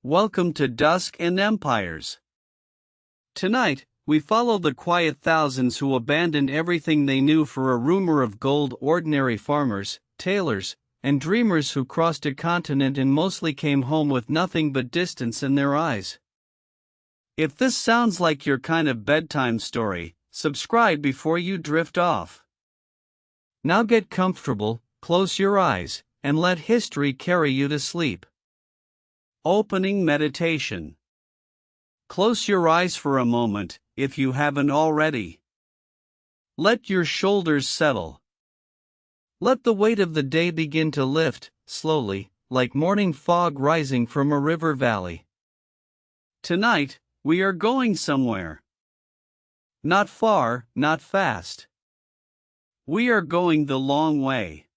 Welcome to Dusk and Empires. Tonight, we follow the quiet thousands who abandoned everything they knew for a rumor of gold. Ordinary farmers, tailors, and dreamers who crossed a continent and mostly came home with nothing but distance in their eyes. If this sounds like your kind of bedtime story, subscribe before you drift off. Now get comfortable, close your eyes, and let history carry you to sleep. Opening meditation. Close your eyes for a moment, if you haven't already. Let your shoulders settle. Let the weight of the day begin to lift, slowly, like morning fog rising from a river valley. Tonight, we are going somewhere. Not far, not fast. We are going the long way.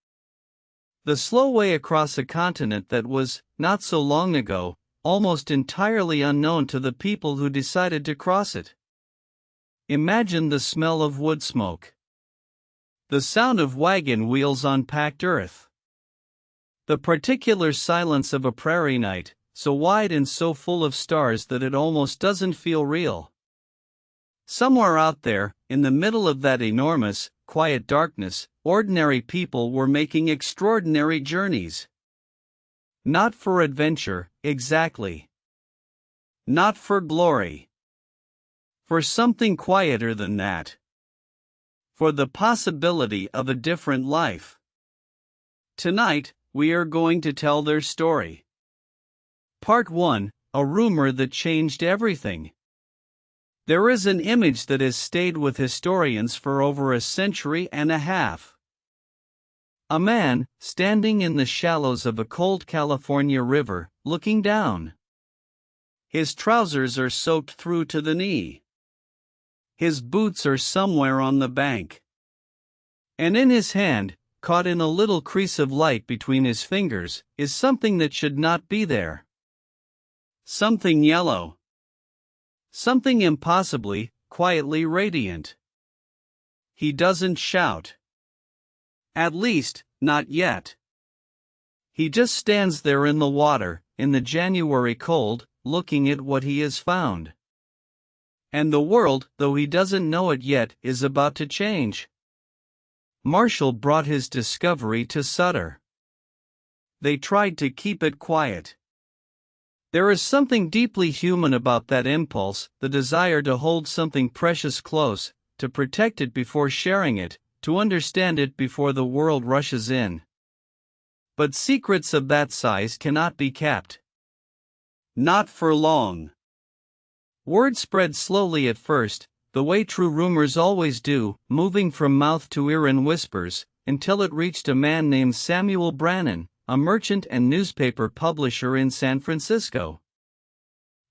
The slow way across a continent that was, not so long ago, almost entirely unknown to the people who decided to cross it. Imagine the smell of wood smoke. The sound of wagon wheels on packed earth. The particular silence of a prairie night, so wide and so full of stars that it almost doesn't feel real. Somewhere out there, in the middle of that enormous, quiet darkness, ordinary people were making extraordinary journeys. Not for adventure, exactly. Not for glory. For something quieter than that. For the possibility of a different life. Tonight, we are going to tell their story. Part 1, a rumor that changed everything. There is an image that has stayed with historians for over a century and a half. A man, standing in the shallows of a cold California river, looking down. His trousers are soaked through to the knee. His boots are somewhere on the bank. And in his hand, caught in a little crease of light between his fingers, is something that should not be there. Something yellow. Something impossibly, quietly radiant. He doesn't shout. At least, not yet. He just stands there in the water, in the January cold, looking at what he has found. And the world, though he doesn't know it yet, is about to change. Marshall brought his discovery to Sutter. They tried to keep it quiet. There is something deeply human about that impulse, the desire to hold something precious close, to protect it before sharing it, to understand it before the world rushes in. But secrets of that size cannot be kept. Not for long. Word spread slowly at first, the way true rumors always do, moving from mouth to ear in whispers, until it reached a man named Samuel Brannan, a merchant and newspaper publisher in San Francisco.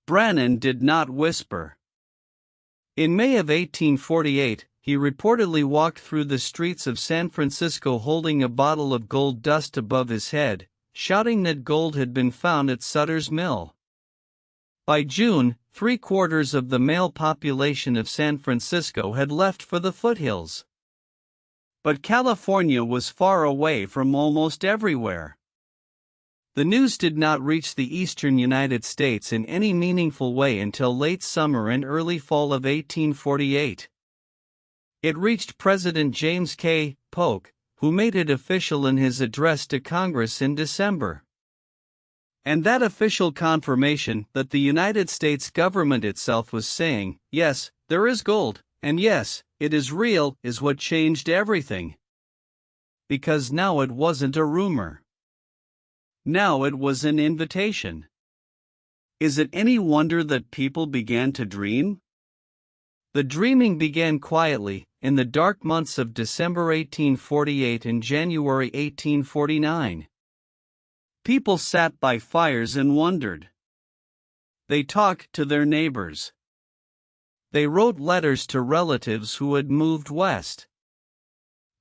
Brannan did not whisper. In May of 1848, he reportedly walked through the streets of San Francisco holding a bottle of gold dust above his head, shouting that gold had been found at Sutter's Mill. By June, 3/4 of the male population of San Francisco had left for the foothills. But California was far away from almost everywhere. The news did not reach the eastern United States in any meaningful way until late summer and early fall of 1848. It reached President James K. Polk, who made it official in his address to Congress in December. And that official confirmation that the United States government itself was saying, yes, there is gold, and yes, it is real, is what changed everything. Because now it wasn't a rumor. Now it was an invitation. Is it any wonder that people began to dream? The dreaming began quietly, in the dark months of December 1848 and January 1849. People sat by fires and wondered. They talked to their neighbors. They wrote letters to relatives who had moved west.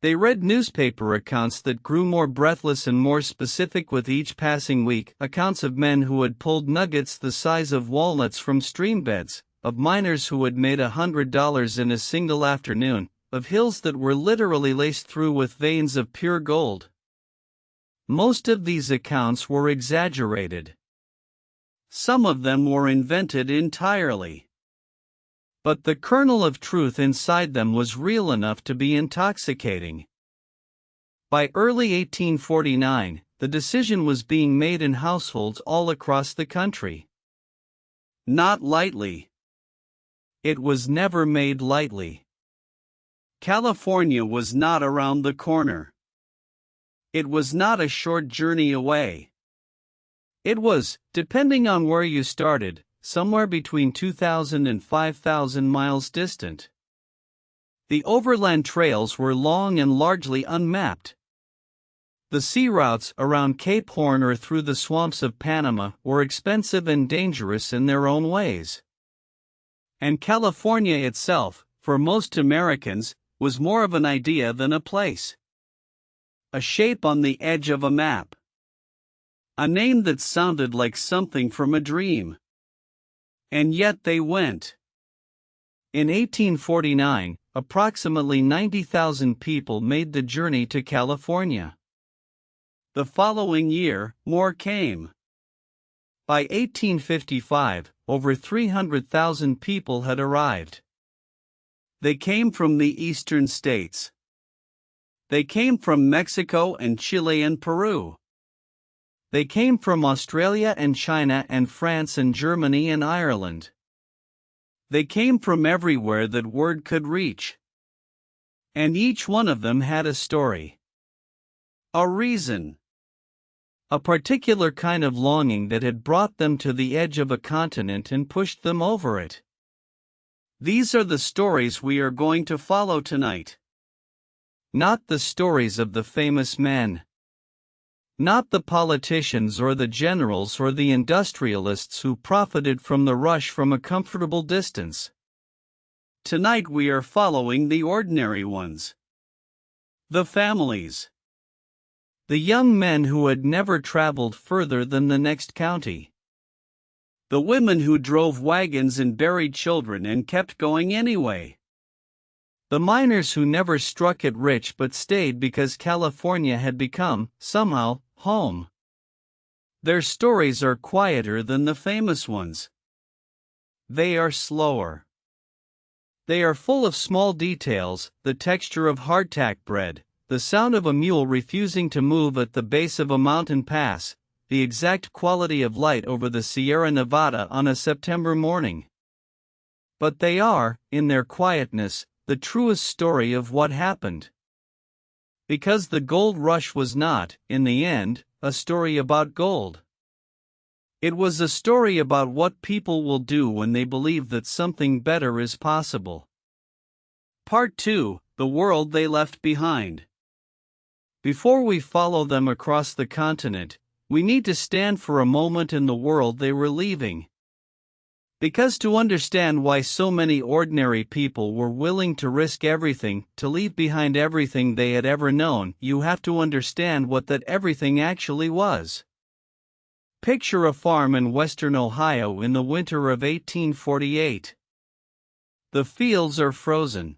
They read newspaper accounts that grew more breathless and more specific with each passing week, accounts of men who had pulled nuggets the size of walnuts from streambeds, of miners who had made $100 in a single afternoon, of hills that were literally laced through with veins of pure gold. Most of these accounts were exaggerated. Some of them were invented entirely. But the kernel of truth inside them was real enough to be intoxicating. By early 1849, the decision was being made in households all across the country. Not lightly. It was never made lightly. California was not around the corner. It was not a short journey away. It was, depending on where you started, somewhere between 2,000 and 5,000 miles distant. The overland trails were long and largely unmapped. The sea routes around Cape Horn or through the swamps of Panama were expensive and dangerous in their own ways. And California itself, for most Americans, was more of an idea than a place. A shape on the edge of a map. A name that sounded like something from a dream. And yet they went. In 1849, approximately 90,000 people made the journey to California. The following year, more came. By 1855, over 300,000 people had arrived. They came from the eastern states. They came from Mexico and Chile and Peru. They came from Australia and China and France and Germany and Ireland. They came from everywhere that word could reach. And each one of them had a story. A reason. A particular kind of longing that had brought them to the edge of a continent and pushed them over it. These are the stories we are going to follow tonight. Not the stories of the famous men. Not the politicians or the generals or the industrialists who profited from the rush from a comfortable distance. Tonight we are following the ordinary ones. The families. The young men who had never traveled further than the next county. The women who drove wagons and buried children and kept going anyway. The miners who never struck it rich but stayed because California had become, somehow, home. Their stories are quieter than the famous ones. They are slower. They are full of small details, the texture of hardtack bread, the sound of a mule refusing to move at the base of a mountain pass, the exact quality of light over the Sierra Nevada on a September morning. But they are, in their quietness, the truest story of what happened. Because the gold rush was not, in the end, a story about gold. It was a story about what people will do when they believe that something better is possible. Part 2: The World They Left Behind. Before we follow them across the continent, we need to stand for a moment in the world they were leaving. Because to understand why so many ordinary people were willing to risk everything, to leave behind everything they had ever known, you have to understand what that everything actually was. Picture a farm in western Ohio in the winter of 1848. The fields are frozen.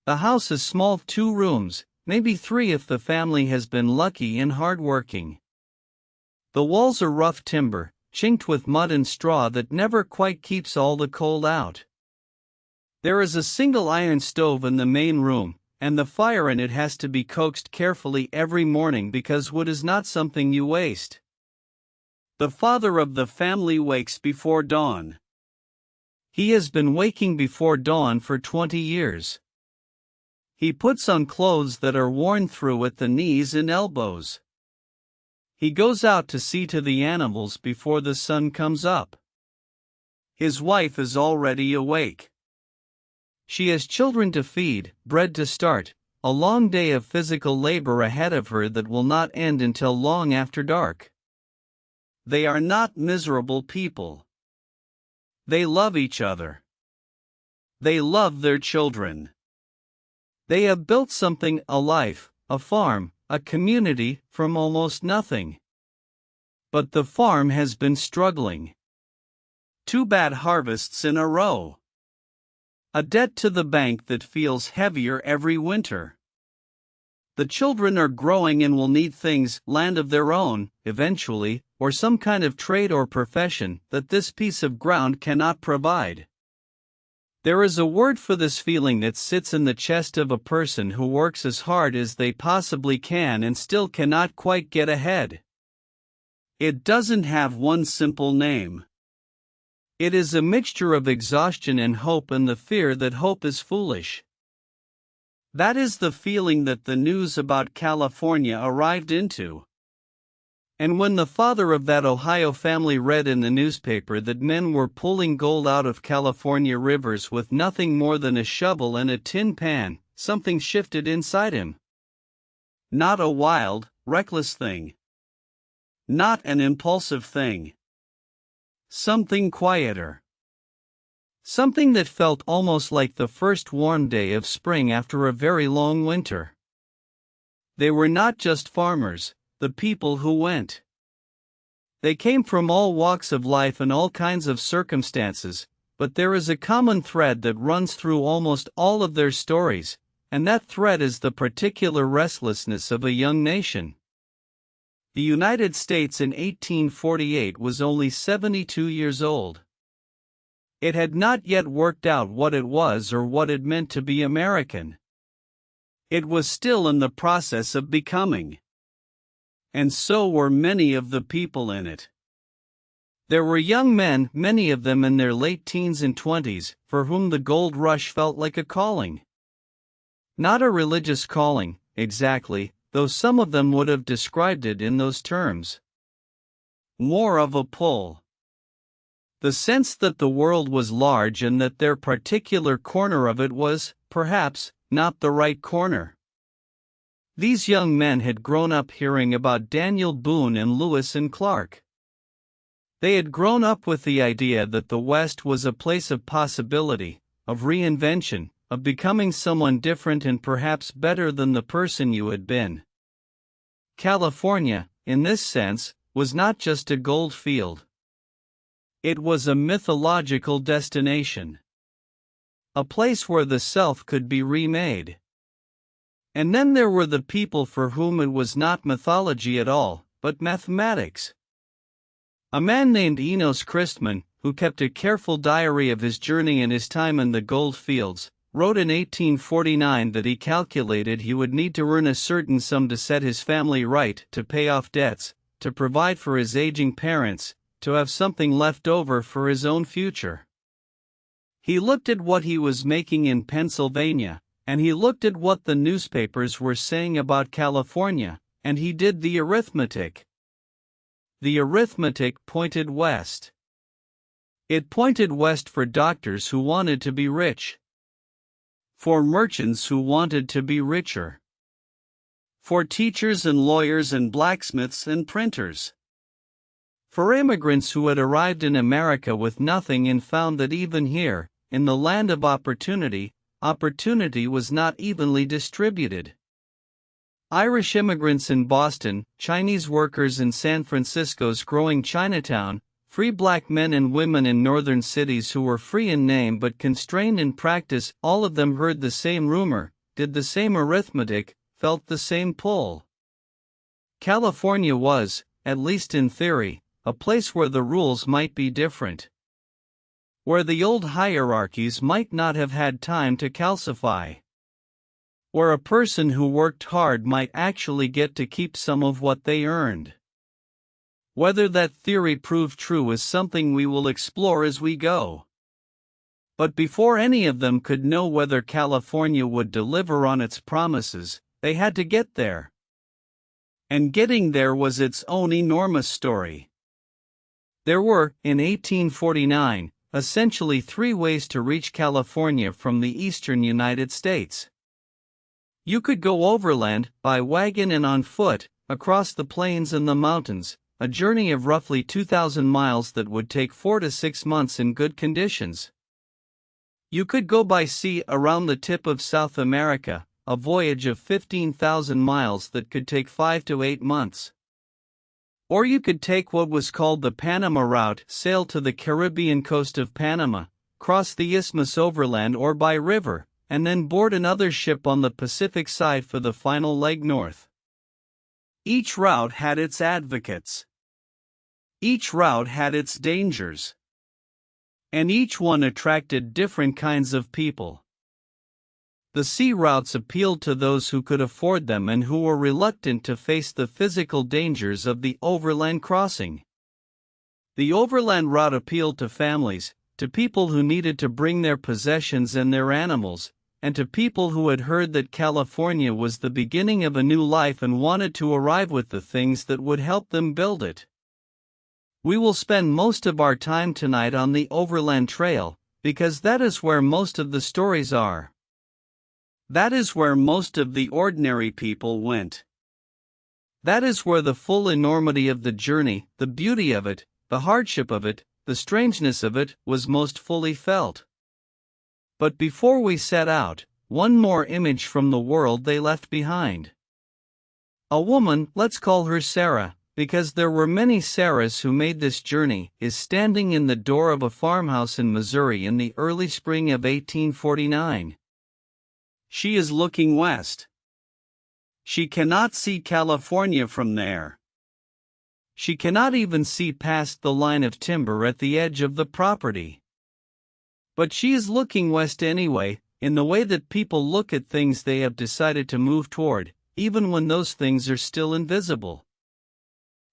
The house is small, 2 rooms, maybe 3 if the family has been lucky and hardworking. The walls are rough timber, chinked with mud and straw that never quite keeps all the cold out. There is a single iron stove in the main room, and the fire in it has to be coaxed carefully every morning because wood is not something you waste. The father of the family wakes before dawn. He has been waking before dawn for 20 years. He puts on clothes that are worn through at the knees and elbows. He goes out to see to the animals before the sun comes up. His wife is already awake. She has children to feed, bread to start, a long day of physical labor ahead of her that will not end until long after dark. They are not miserable people. They love each other. They love their children. They have built something, a life, a farm, a community, from almost nothing. But the farm has been struggling. 2 bad harvests in a row. A debt to the bank that feels heavier every winter. The children are growing and will need things, land of their own, eventually, or some kind of trade or profession that this piece of ground cannot provide. There is a word for this feeling that sits in the chest of a person who works as hard as they possibly can and still cannot quite get ahead. It doesn't have one simple name. It is a mixture of exhaustion and hope and the fear that hope is foolish. That is the feeling that the news about California arrived into. And when the father of that Ohio family read in the newspaper that men were pulling gold out of California rivers with nothing more than a shovel and a tin pan, something shifted inside him. Not a wild, reckless thing. Not an impulsive thing. Something quieter. Something that felt almost like the first warm day of spring after a very long winter. They were not just farmers, the people who went. They came from all walks of life and all kinds of circumstances, but there is a common thread that runs through almost all of their stories, and that thread is the particular restlessness of a young nation. The United States in 1848 was only 72 years old. It had not yet worked out what it was or what it meant to be American. It was still in the process of becoming. And so were many of the people in it. There were young men, many of them in their late teens and 20s, for whom the gold rush felt like a calling. Not a religious calling, exactly, though some of them would have described it in those terms. More of a pull. The sense that the world was large and that their particular corner of it was, perhaps, not the right corner. These young men had grown up hearing about Daniel Boone and Lewis and Clark. They had grown up with the idea that the West was a place of possibility, of reinvention, of becoming someone different and perhaps better than the person you had been. California, in this sense, was not just a gold field. It was a mythological destination. A place where the self could be remade. And then there were the people for whom it was not mythology at all, but mathematics. A man named Enos Christman, who kept a careful diary of his journey and his time in the gold fields, wrote in 1849 that he calculated he would need to earn a certain sum to set his family right, to pay off debts, to provide for his aging parents, to have something left over for his own future. He looked at what he was making in Pennsylvania, and he looked at what the newspapers were saying about California, and he did the arithmetic. The arithmetic pointed west. It pointed west for doctors who wanted to be rich. For merchants who wanted to be richer. For teachers and lawyers and blacksmiths and printers. For immigrants who had arrived in America with nothing and found that even here, in the land of opportunity, opportunity was not evenly distributed. Irish immigrants in Boston, Chinese workers in San Francisco's growing Chinatown, free black men and women in northern cities who were free in name but constrained in practice, all of them heard the same rumor, did the same arithmetic, felt the same pull. California was, at least in theory, a place where the rules might be different. Where the old hierarchies might not have had time to calcify. Where a person who worked hard might actually get to keep some of what they earned. Whether that theory proved true is something we will explore as we go. But before any of them could know whether California would deliver on its promises, they had to get there. And getting there was its own enormous story. There were, in 1849, essentially three ways to reach California from the eastern United States. You could go overland, by wagon and on foot, across the plains and the mountains, a journey of roughly 2,000 miles that would take 4 to 6 months in good conditions. You could go by sea around the tip of South America, a voyage of 15,000 miles that could take 5 to 8 months. Or you could take what was called the Panama route, sail to the Caribbean coast of Panama, cross the isthmus overland or by river, and then board another ship on the Pacific side for the final leg north. Each route had its advocates. Each route had its dangers. And each one attracted different kinds of people. The sea routes appealed to those who could afford them and who were reluctant to face the physical dangers of the overland crossing. The overland route appealed to families, to people who needed to bring their possessions and their animals, and to people who had heard that California was the beginning of a new life and wanted to arrive with the things that would help them build it. We will spend most of our time tonight on the Overland Trail, because that is where most of the stories are. That is where most of the ordinary people went. That is where the full enormity of the journey, the beauty of it, the hardship of it, the strangeness of it, was most fully felt. But before we set out, one more image from the world they left behind. A woman, let's call her Sarah, because there were many Sarahs who made this journey, is standing in the door of a farmhouse in Missouri in the early spring of 1849. She is looking west. She cannot see California from there. She cannot even see past the line of timber at the edge of the property. But she is looking west anyway, in the way that people look at things they have decided to move toward, even when those things are still invisible.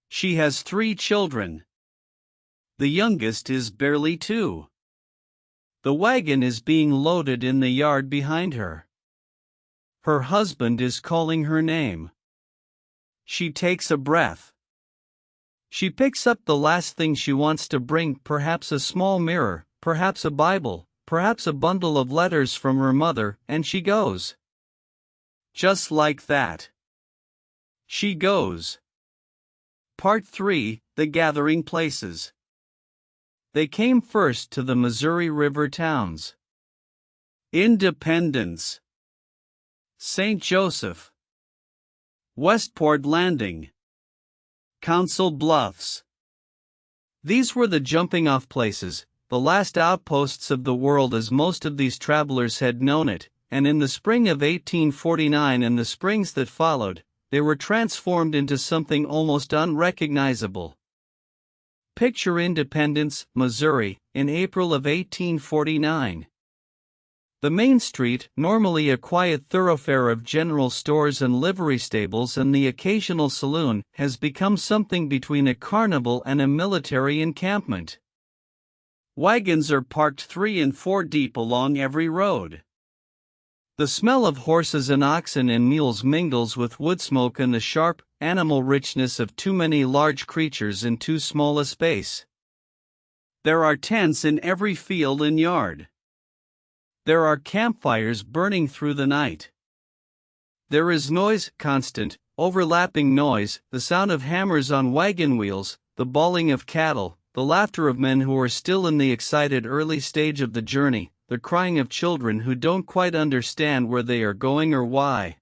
She has 3 children. The youngest is barely 2. The wagon is being loaded in the yard behind her. Her husband is calling her name. She takes a breath. She picks up the last thing she wants to bring, perhaps a small mirror, perhaps a Bible, perhaps a bundle of letters from her mother, and she goes. Just like that. She goes. Part 3: The Gathering Places. They came first to the Missouri River towns. Independence, St. Joseph, Westport Landing, Council Bluffs. These were the jumping-off places, the last outposts of the world as most of these travelers had known it, and in the spring of 1849 and the springs that followed, they were transformed into something almost unrecognizable. Picture Independence, Missouri, in April of 1849. The main street, normally a quiet thoroughfare of general stores and livery stables and the occasional saloon, has become something between a carnival and a military encampment. Wagons are parked 3 and 4 deep along every road. The smell of horses and oxen and mules mingles with wood smoke and the sharp, animal richness of too many large creatures in too small a space. There are tents in every field and yard. There are campfires burning through the night. There is noise, constant, overlapping noise, the sound of hammers on wagon wheels, the bawling of cattle, the laughter of men who are still in the excited early stage of the journey, the crying of children who don't quite understand where they are going or why.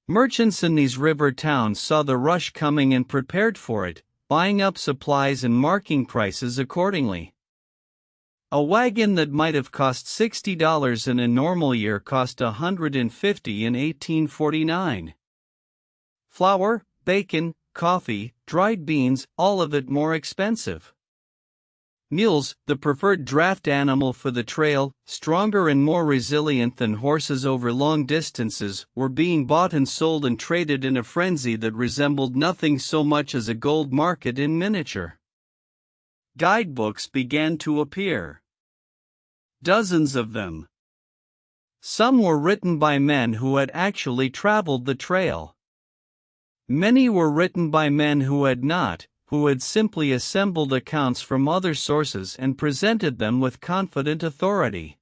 Merchants in these river towns saw the rush coming and prepared for it, buying up supplies and marking prices accordingly. A wagon that might have cost $60 in a normal year cost $150 in 1849. Flour, bacon, coffee, dried beans, all of it more expensive. Mules, the preferred draft animal for the trail, stronger and more resilient than horses over long distances, were being bought and sold and traded in a frenzy that resembled nothing so much as a gold market in miniature. Guidebooks began to appear. Dozens of them. Some were written by men who had actually traveled the trail. Many were written by men who had not, who had simply assembled accounts from other sources and presented them with confident authority.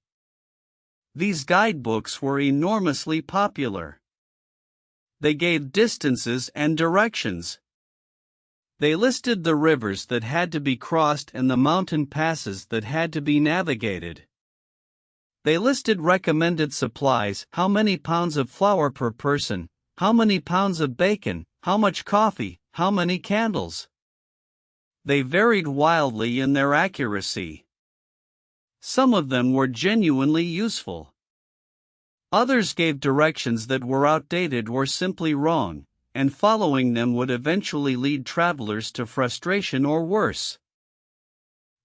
These guidebooks were enormously popular. They gave distances and directions. They listed the rivers that had to be crossed and the mountain passes that had to be navigated. They listed recommended supplies, how many pounds of flour per person, how many pounds of bacon, how much coffee, how many candles. They varied wildly in their accuracy. Some of them were genuinely useful. Others gave directions that were outdated or simply wrong, and following them would eventually lead travelers to frustration or worse.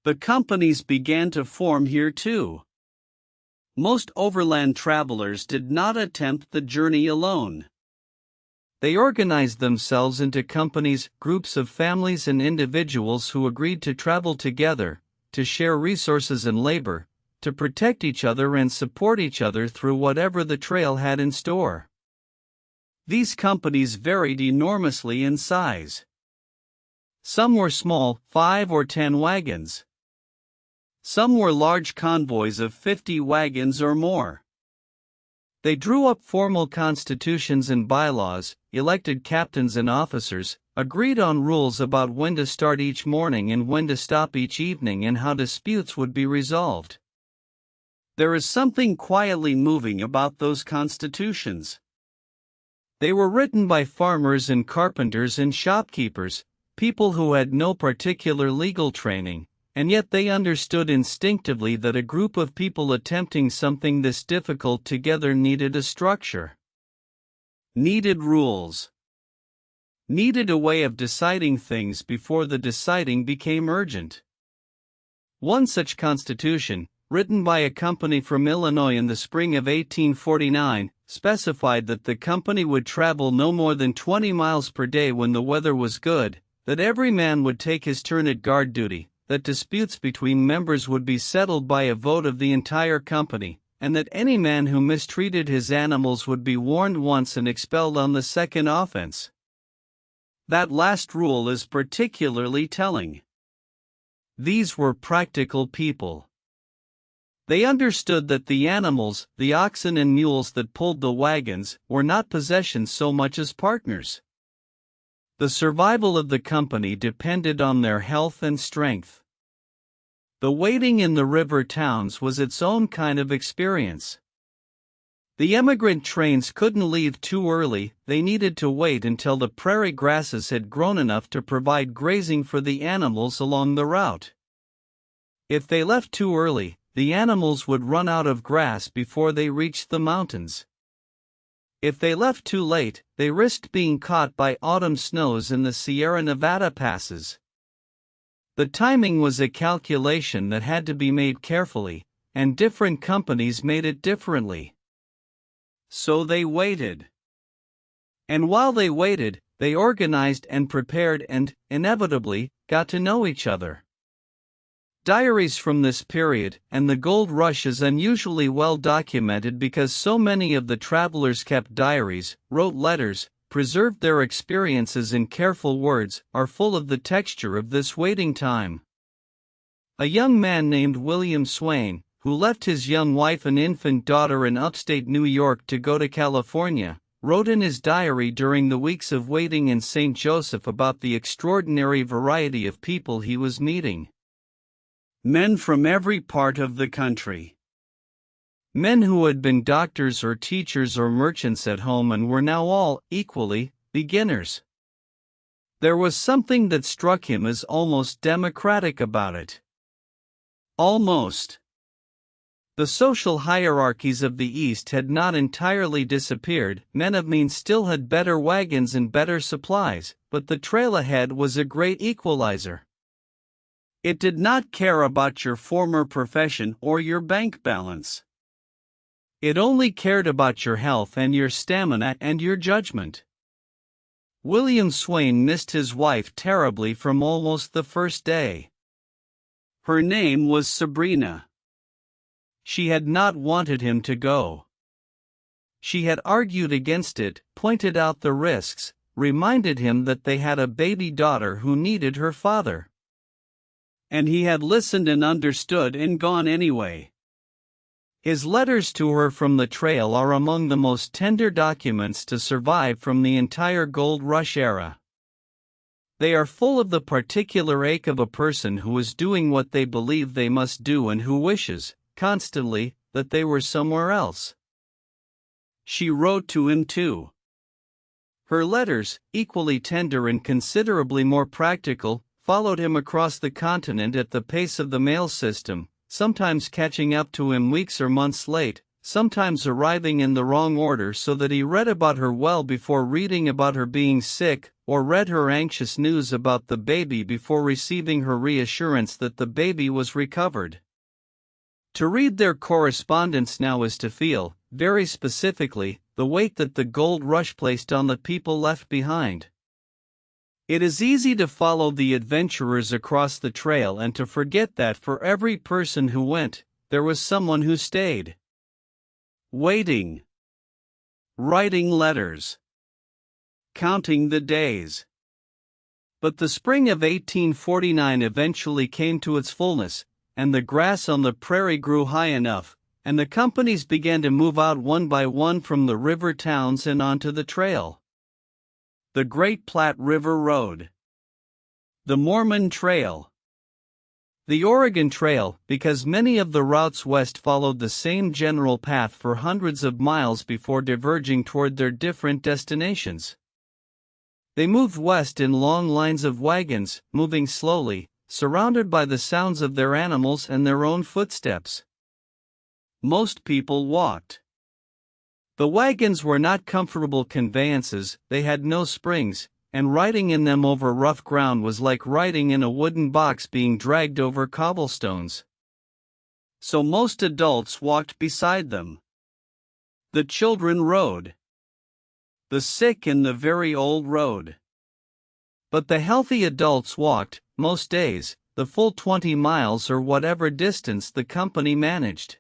The companies began to form here too. Most overland travelers did not attempt the journey alone. They organized themselves into companies, groups of families and individuals who agreed to travel together, to share resources and labor, to protect each other and support each other through whatever the trail had in store. These companies varied enormously in size. Some were small, 5 or 10 wagons. Some were large convoys of 50 wagons or more. They drew up formal constitutions and bylaws, elected captains and officers, agreed on rules about when to start each morning and when to stop each evening and how disputes would be resolved. There is something quietly moving about those constitutions. They were written by farmers and carpenters and shopkeepers, people who had no particular legal training, and yet they understood instinctively that a group of people attempting something this difficult together needed a structure, needed rules, needed a way of deciding things before the deciding became urgent. One such constitution, written by a company from Illinois in the spring of 1849, specified that the company would travel no more than 20 miles per day when the weather was good, that every man would take his turn at guard duty, that disputes between members would be settled by a vote of the entire company, and that any man who mistreated his animals would be warned once and expelled on the second offense. That last rule is particularly telling. These were practical people. They understood that the animals, the oxen and mules that pulled the wagons, were not possessions so much as partners. The survival of the company depended on their health and strength. The waiting in the river towns was its own kind of experience. The emigrant trains couldn't leave too early, they needed to wait until the prairie grasses had grown enough to provide grazing for the animals along the route. If they left too early, the animals would run out of grass before they reached the mountains. If they left too late, they risked being caught by autumn snows in the Sierra Nevada passes. The timing was a calculation that had to be made carefully, and different companies made it differently. So they waited. And while they waited, they organized and prepared and, inevitably, got to know each other. Diaries from this period, and the gold rush is unusually well documented because so many of the travelers kept diaries, wrote letters, preserved their experiences in careful words, are full of the texture of this waiting time. A young man named William Swain, who left his young wife and infant daughter in upstate New York to go to California, wrote in his diary during the weeks of waiting in St. Joseph about the extraordinary variety of people he was meeting. Men from every part of the country. Men who had been doctors or teachers or merchants at home and were now all, equally, beginners. There was something that struck him as almost democratic about it. Almost. The social hierarchies of the East had not entirely disappeared, men of means still had better wagons and better supplies, but the trail ahead was a great equalizer. It did not care about your former profession or your bank balance. It only cared about your health and your stamina and your judgment. William Swain missed his wife terribly from almost the first day. Her name was Sabrina. She had not wanted him to go. She had argued against it, pointed out the risks, reminded him that they had a baby daughter who needed her father. And he had listened and understood and gone anyway. His letters to her from the trail are among the most tender documents to survive from the entire gold rush era. They are full of the particular ache of a person who is doing what they believe they must do and who wishes, constantly, that they were somewhere else. She wrote to him too. Her letters, equally tender and considerably more practical, followed him across the continent at the pace of the mail system, sometimes catching up to him weeks or months late, sometimes arriving in the wrong order so that he read about her well before reading about her being sick, or read her anxious news about the baby before receiving her reassurance that the baby was recovered. To read their correspondence now is to feel, very specifically, the weight that the gold rush placed on the people left behind. It is easy to follow the adventurers across the trail and to forget that for every person who went, there was someone who stayed. Waiting. Writing letters. Counting the days. But the spring of 1849 eventually came to its fullness, and the grass on the prairie grew high enough, and the companies began to move out one by one from the river towns and onto the trail. The Great Platte River Road. The Mormon Trail. The Oregon Trail, because many of the routes west followed the same general path for hundreds of miles before diverging toward their different destinations. They moved west in long lines of wagons, moving slowly, surrounded by the sounds of their animals and their own footsteps. Most people walked. The wagons were not comfortable conveyances, they had no springs, and riding in them over rough ground was like riding in a wooden box being dragged over cobblestones. So most adults walked beside them. The children rode. The sick and the very old rode. But the healthy adults walked, most days, the full 20 miles or whatever distance the company managed.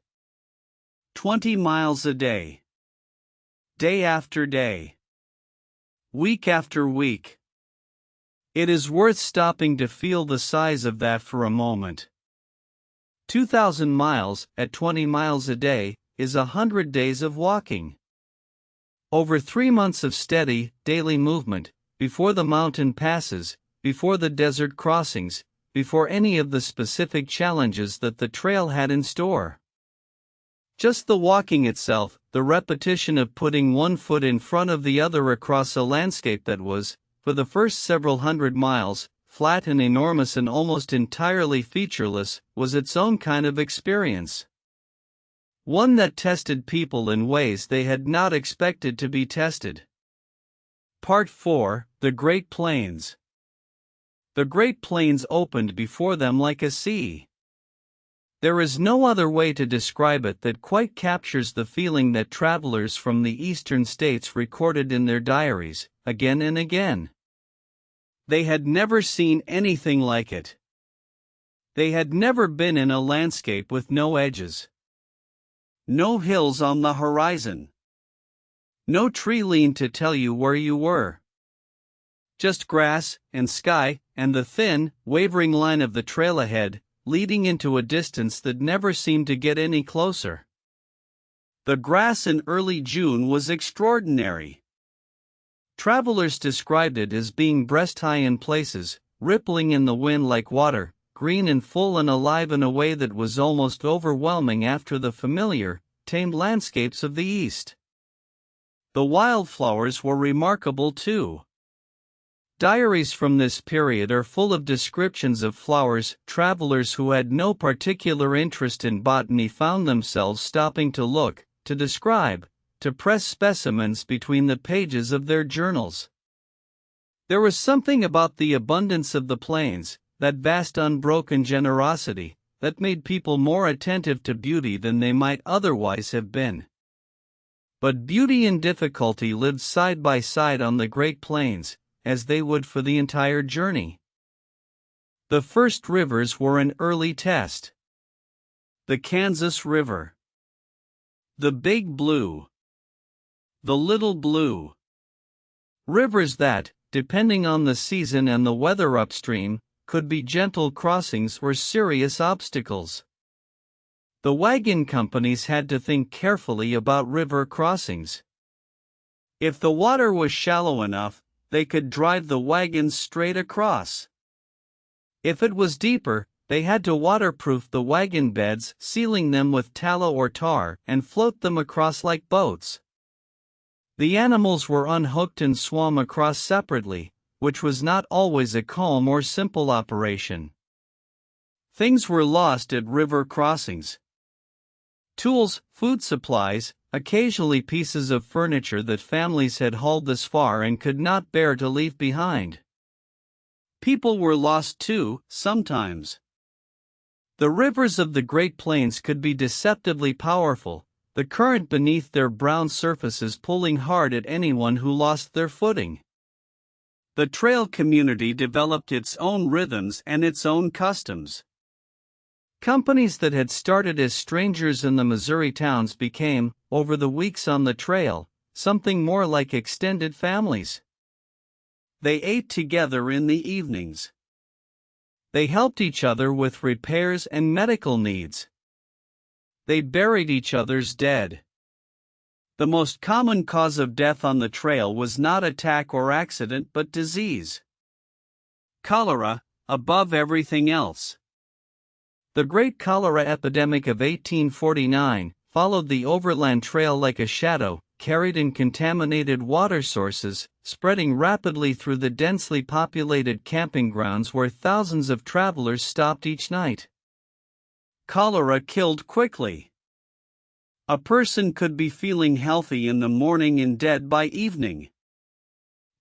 20 miles a day. Day after day. Week after week. It is worth stopping to feel the size of that for a moment. 2,000 miles, at 20 miles a day, is 100 days of walking. Over 3 months of steady, daily movement, before the mountain passes, before the desert crossings, before any of the specific challenges that the trail had in store. Just the walking itself, the repetition of putting one foot in front of the other across a landscape that was, for the first several hundred miles, flat and enormous and almost entirely featureless, was its own kind of experience. One that tested people in ways they had not expected to be tested. Part 4, The Great Plains. The Great Plains opened before them like a sea. There is no other way to describe it that quite captures the feeling that travelers from the eastern states recorded in their diaries, again and again. They had never seen anything like it. They had never been in a landscape with no edges. No hills on the horizon. No tree leaned to tell you where you were. Just grass, and sky, and the thin, wavering line of the trail ahead, leading into a distance that never seemed to get any closer. The grass in early June was extraordinary. Travelers described it as being breast-high in places, rippling in the wind like water, green and full and alive in a way that was almost overwhelming after the familiar, tamed landscapes of the East. The wildflowers were remarkable too. Diaries from this period are full of descriptions of flowers. Travelers who had no particular interest in botany found themselves stopping to look, to describe, to press specimens between the pages of their journals. There was something about the abundance of the plains, that vast unbroken generosity, that made people more attentive to beauty than they might otherwise have been. But beauty and difficulty lived side by side on the Great Plains, as they would for the entire journey. The first rivers were an early test. The Kansas River. The Big Blue. The Little Blue. Rivers that, depending on the season and the weather upstream, could be gentle crossings or serious obstacles. The wagon companies had to think carefully about river crossings. If the water was shallow enough, they could drive the wagons straight across. If it was deeper, they had to waterproof the wagon beds, sealing them with tallow or tar, and float them across like boats. The animals were unhooked and swum across separately, which was not always a calm or simple operation. Things were lost at river crossings. Tools, food supplies, occasionally pieces of furniture that families had hauled this far and could not bear to leave behind. People were lost too, sometimes. The rivers of the Great Plains could be deceptively powerful, the current beneath their brown surfaces pulling hard at anyone who lost their footing. The trail community developed its own rhythms and its own customs. Companies that had started as strangers in the Missouri towns became, over the weeks on the trail, something more like extended families. They ate together in the evenings. They helped each other with repairs and medical needs. They buried each other's dead. The most common cause of death on the trail was not attack or accident but disease. Cholera, above everything else. The Great Cholera Epidemic of 1849 followed the overland trail like a shadow, carried in contaminated water sources, spreading rapidly through the densely populated camping grounds where thousands of travelers stopped each night. Cholera killed quickly. A person could be feeling healthy in the morning and dead by evening.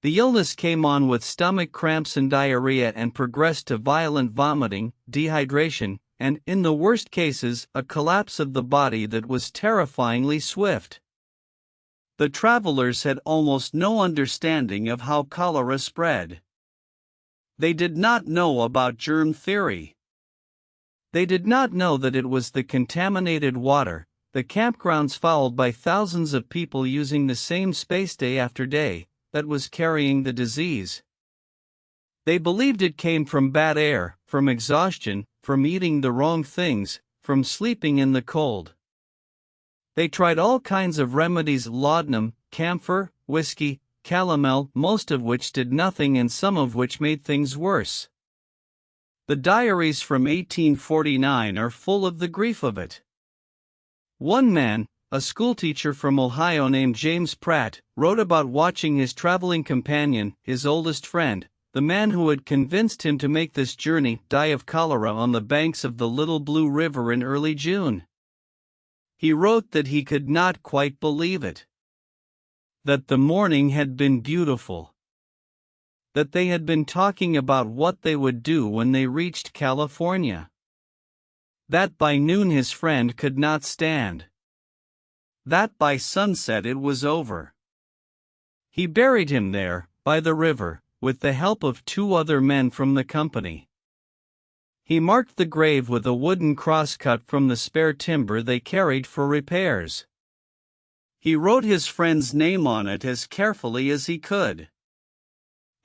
The illness came on with stomach cramps and diarrhea and progressed to violent vomiting, dehydration, and, in the worst cases, a collapse of the body that was terrifyingly swift. The travelers had almost no understanding of how cholera spread. They did not know about germ theory. They did not know that it was the contaminated water, the campgrounds fouled by thousands of people using the same space day after day, that was carrying the disease. They believed it came from bad air, from exhaustion, from eating the wrong things, from sleeping in the cold. They tried all kinds of remedies: laudanum, camphor, whiskey, calomel, most of which did nothing and some of which made things worse. The diaries from 1849 are full of the grief of it. One man, a schoolteacher from Ohio named James Pratt, wrote about watching his traveling companion, his oldest friend, the man who had convinced him to make this journey, die of cholera on the banks of the Little Blue River in early June. He wrote that he could not quite believe it. That the morning had been beautiful. That they had been talking about what they would do when they reached California. That by noon his friend could not stand. That by sunset it was over. He buried him there, by the river, with the help of 2 other men from the company. He marked the grave with a wooden cross cut from the spare timber they carried for repairs. He wrote his friend's name on it as carefully as he could.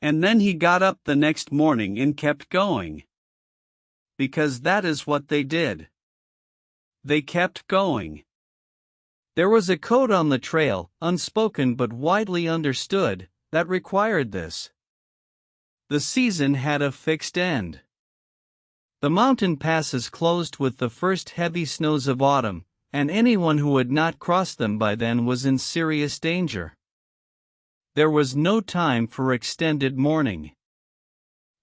And then he got up the next morning and kept going. Because that is what they did. They kept going. There was a code on the trail, unspoken but widely understood, that required this. The season had a fixed end. The mountain passes closed with the first heavy snows of autumn, and anyone who had not crossed them by then was in serious danger. There was no time for extended mourning.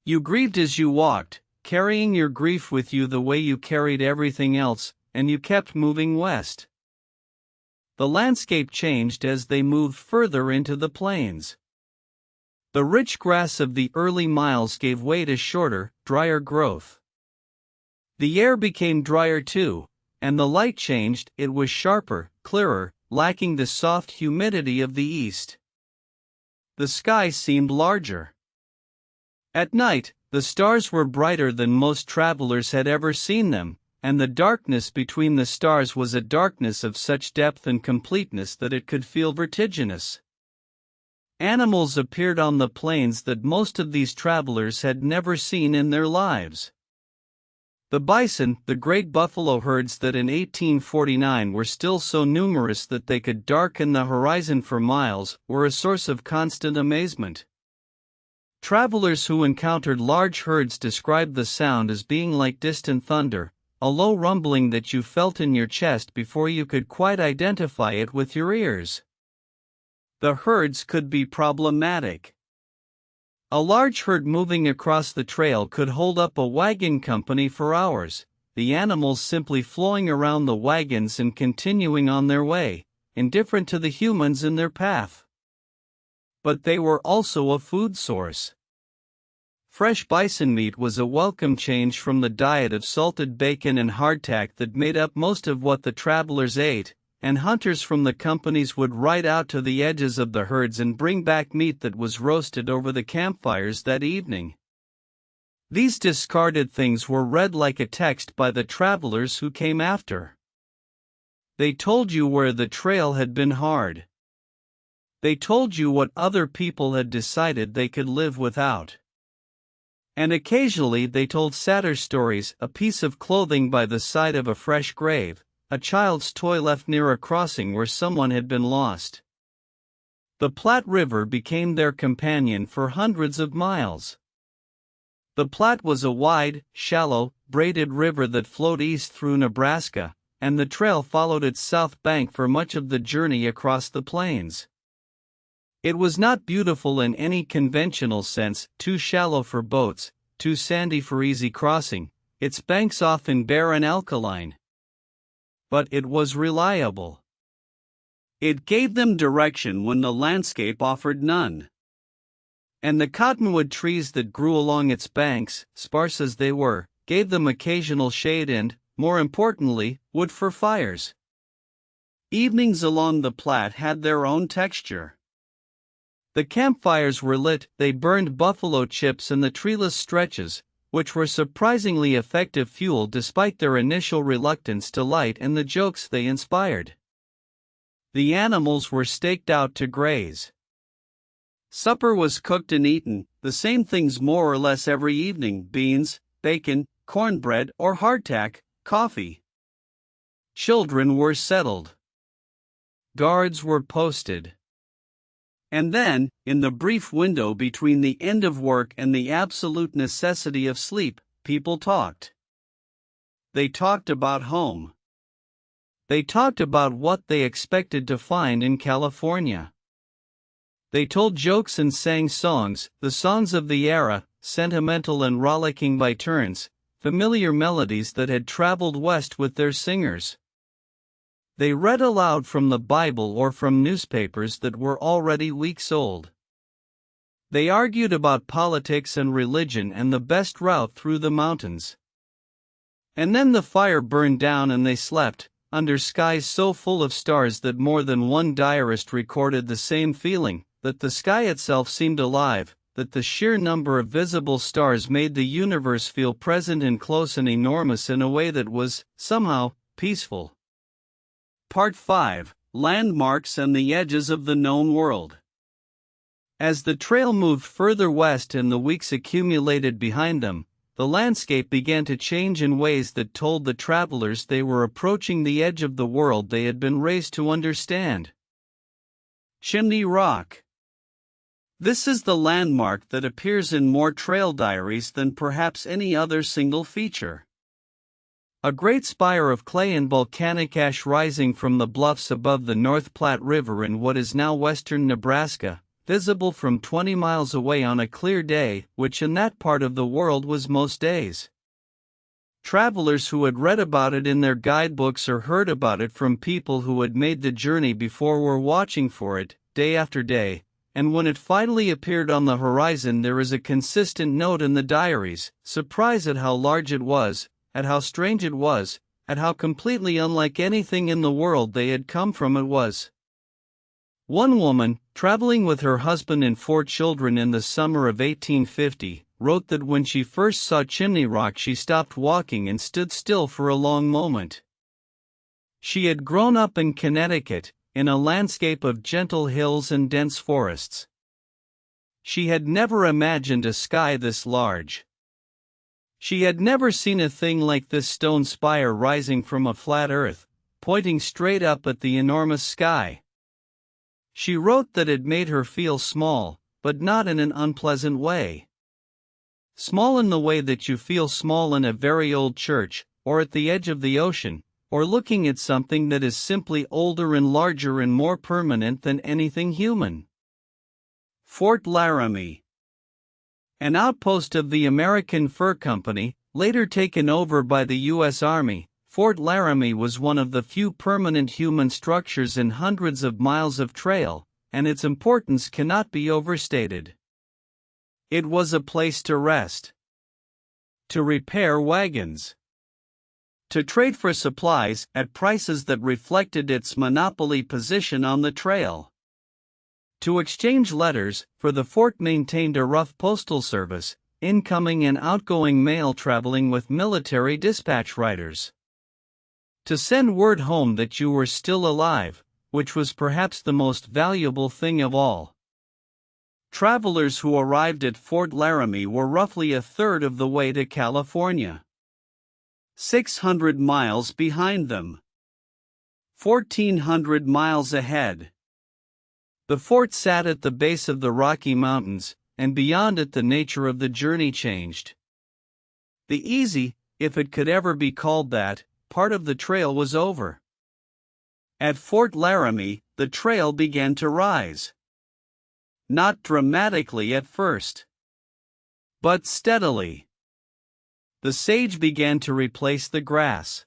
You grieved as you walked, carrying your grief with you the way you carried everything else, and you kept moving west. The landscape changed as they moved further into the plains. The rich grass of the early miles gave way to shorter, drier growth. The air became drier too, and the light changed. It was sharper, clearer, lacking the soft humidity of the east. The sky seemed larger. At night, the stars were brighter than most travelers had ever seen them, and the darkness between the stars was a darkness of such depth and completeness that it could feel vertiginous. Animals appeared on the plains that most of these travelers had never seen in their lives. The bison, the great buffalo herds that in 1849 were still so numerous that they could darken the horizon for miles, were a source of constant amazement. Travelers who encountered large herds described the sound as being like distant thunder, a low rumbling that you felt in your chest before you could quite identify it with your ears. The herds could be problematic. A large herd moving across the trail could hold up a wagon company for hours, the animals simply flowing around the wagons and continuing on their way, indifferent to the humans in their path. But they were also a food source. Fresh bison meat was a welcome change from the diet of salted bacon and hardtack that made up most of what the travelers ate, and hunters from the companies would ride out to the edges of the herds and bring back meat that was roasted over the campfires that evening. These discarded things were read like a text by the travelers who came after. They told you where the trail had been hard. They told you what other people had decided they could live without. And occasionally they told sadder stories, a piece of clothing by the side of a fresh grave, a child's toy left near a crossing where someone had been lost. The Platte River became their companion for hundreds of miles. The Platte was a wide, shallow, braided river that flowed east through Nebraska, and the trail followed its south bank for much of the journey across the plains. It was not beautiful in any conventional sense, too shallow for boats, too sandy for easy crossing, its banks often bare and alkaline. But it was reliable. It gave them direction when the landscape offered none. And the cottonwood trees that grew along its banks, sparse as they were, gave them occasional shade and, more importantly, wood for fires. Evenings along the Platte had their own texture. The campfires were lit, they burned buffalo chips in the treeless stretches, which were surprisingly effective fuel despite their initial reluctance to light and the jokes they inspired. The animals were staked out to graze. Supper was cooked and eaten, the same things more or less every evening: beans, bacon, cornbread or hardtack, coffee. Children were settled. Guards were posted. And then, in the brief window between the end of work and the absolute necessity of sleep, people talked. They talked about home. They talked about what they expected to find in California. They told jokes and sang songs, the songs of the era, sentimental and rollicking by turns, familiar melodies that had traveled west with their singers. They read aloud from the Bible or from newspapers that were already weeks old. They argued about politics and religion and the best route through the mountains. And then the fire burned down and they slept, under skies so full of stars that more than one diarist recorded the same feeling, that the sky itself seemed alive, that the sheer number of visible stars made the universe feel present and close and enormous in a way that was, somehow, peaceful. Part 5: Landmarks and the Edges of the Known World. As the trail moved further west and the weeks accumulated behind them, the landscape began to change in ways that told the travelers they were approaching the edge of the world they had been raised to understand. Chimney Rock. This is the landmark that appears in more trail diaries than perhaps any other single feature. A great spire of clay and volcanic ash rising from the bluffs above the North Platte River in what is now western Nebraska, visible from 20 miles away on a clear day, which in that part of the world was most days. Travelers who had read about it in their guidebooks or heard about it from people who had made the journey before were watching for it, day after day, and when it finally appeared on the horizon there is a consistent note in the diaries, surprise at how large it was, at how strange it was, at how completely unlike anything in the world they had come from it was. One woman, traveling with her husband and 4 children in the summer of 1850, wrote that when she first saw Chimney Rock she stopped walking and stood still for a long moment. She had grown up in Connecticut, in a landscape of gentle hills and dense forests. She had never imagined a sky this large. She had never seen a thing like this stone spire rising from a flat earth, pointing straight up at the enormous sky. She wrote that it made her feel small, but not in an unpleasant way. Small in the way that you feel small in a very old church, or at the edge of the ocean, or looking at something that is simply older and larger and more permanent than anything human. Fort Laramie. An outpost of the American Fur Company, Later taken over by the U.S. Army, Fort Laramie was one of the few permanent human structures in hundreds of miles of trail, and its importance cannot be overstated. It was a place to rest, to repair wagons, to trade for supplies at prices that reflected its monopoly position on the trail, to exchange letters, for the fort maintained a rough postal service, incoming and outgoing mail traveling with military dispatch riders, to send word home that you were still alive, which was perhaps the most valuable thing of all. Travelers who arrived at Fort Laramie were roughly a third of the way to California. 600 miles behind them. 1,400 miles ahead. The fort sat at the base of the Rocky Mountains, and beyond it the nature of the journey changed. The easy, if it could ever be called that, part of the trail was over. At Fort Laramie, the trail began to rise. Not dramatically at first, but steadily. The sage began to replace the grass.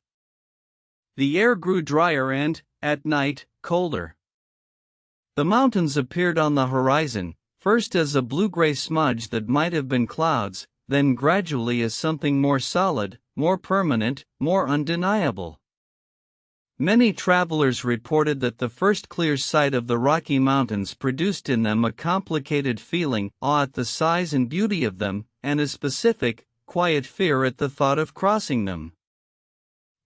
The air grew drier and, at night, colder. The mountains appeared on the horizon, first as a blue-gray smudge that might have been clouds, then gradually as something more solid, more permanent, more undeniable. Many travelers reported that the first clear sight of the Rocky Mountains produced in them a complicated feeling, awe at the size and beauty of them, and a specific, quiet fear at the thought of crossing them.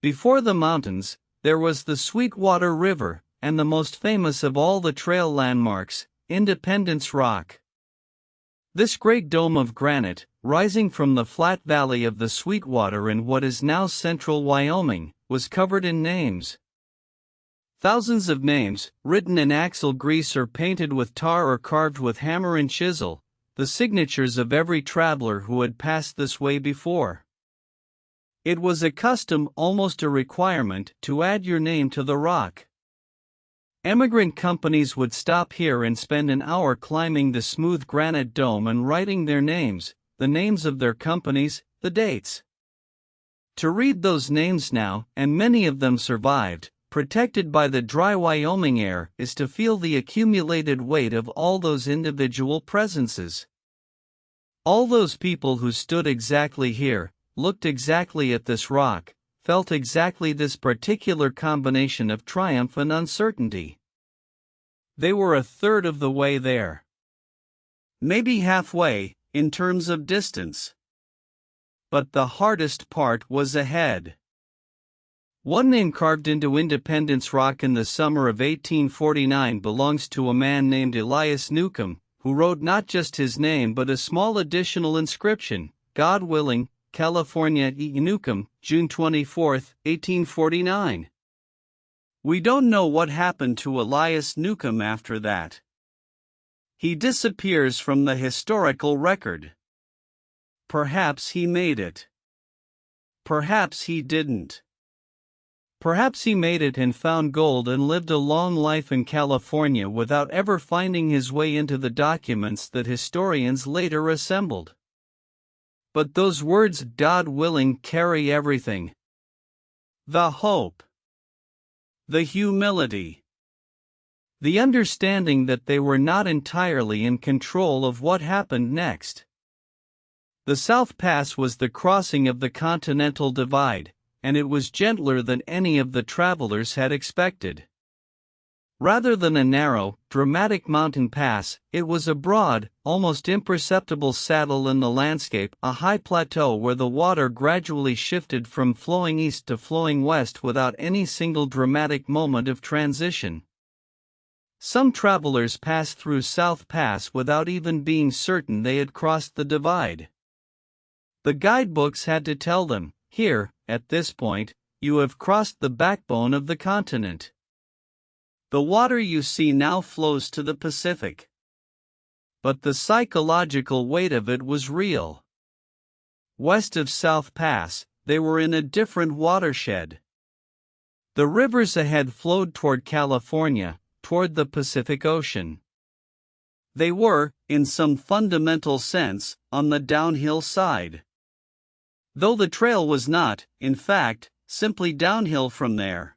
Before the mountains, there was the Sweetwater River, and the most famous of all the trail landmarks, Independence Rock. This great dome of granite, rising from the flat valley of the Sweetwater in what is now central Wyoming, was covered in names. Thousands of names, written in axle grease or painted with tar or carved with hammer and chisel, the signatures of every traveler who had passed this way before. It was a custom, almost a requirement, to add your name to the rock. Emigrant companies would stop here and spend an hour climbing the smooth granite dome and writing their names, the names of their companies, the dates. To read those names now, and many of them survived, protected by the dry Wyoming air, is to feel the accumulated weight of all those individual presences. All those people who stood exactly here, looked exactly at this rock, felt exactly this particular combination of triumph and uncertainty. They were a third of the way there. Maybe halfway, in terms of distance. But the hardest part was ahead. One name carved into Independence Rock in the summer of 1849 belongs to a man named Elias Newcomb, who wrote not just his name but a small additional inscription, God willing, California E. Newcomb, June 24, 1849. We don't know what happened to Elias Newcomb after that. He disappears from the historical record. Perhaps he made it. Perhaps he didn't. Perhaps he made it and found gold and lived a long life in California without ever finding his way into the documents that historians later assembled. But those words, God willing, carry everything. The hope. The humility. The understanding that they were not entirely in control of what happened next. The South Pass was the crossing of the Continental Divide, and it was gentler than any of the travelers had expected. Rather than a narrow, dramatic mountain pass, it was a broad, almost imperceptible saddle in the landscape, a high plateau where the water gradually shifted from flowing east to flowing west without any single dramatic moment of transition. Some travelers passed through South Pass without even being certain they had crossed the divide. The guidebooks had to tell them, here, at this point, you have crossed the backbone of the continent. The water you see now flows to the Pacific. But the psychological weight of it was real. West of South Pass, they were in a different watershed. The rivers ahead flowed toward California, toward the Pacific Ocean. They were, in some fundamental sense, on the downhill side. though the trail was not, in fact, simply downhill from there.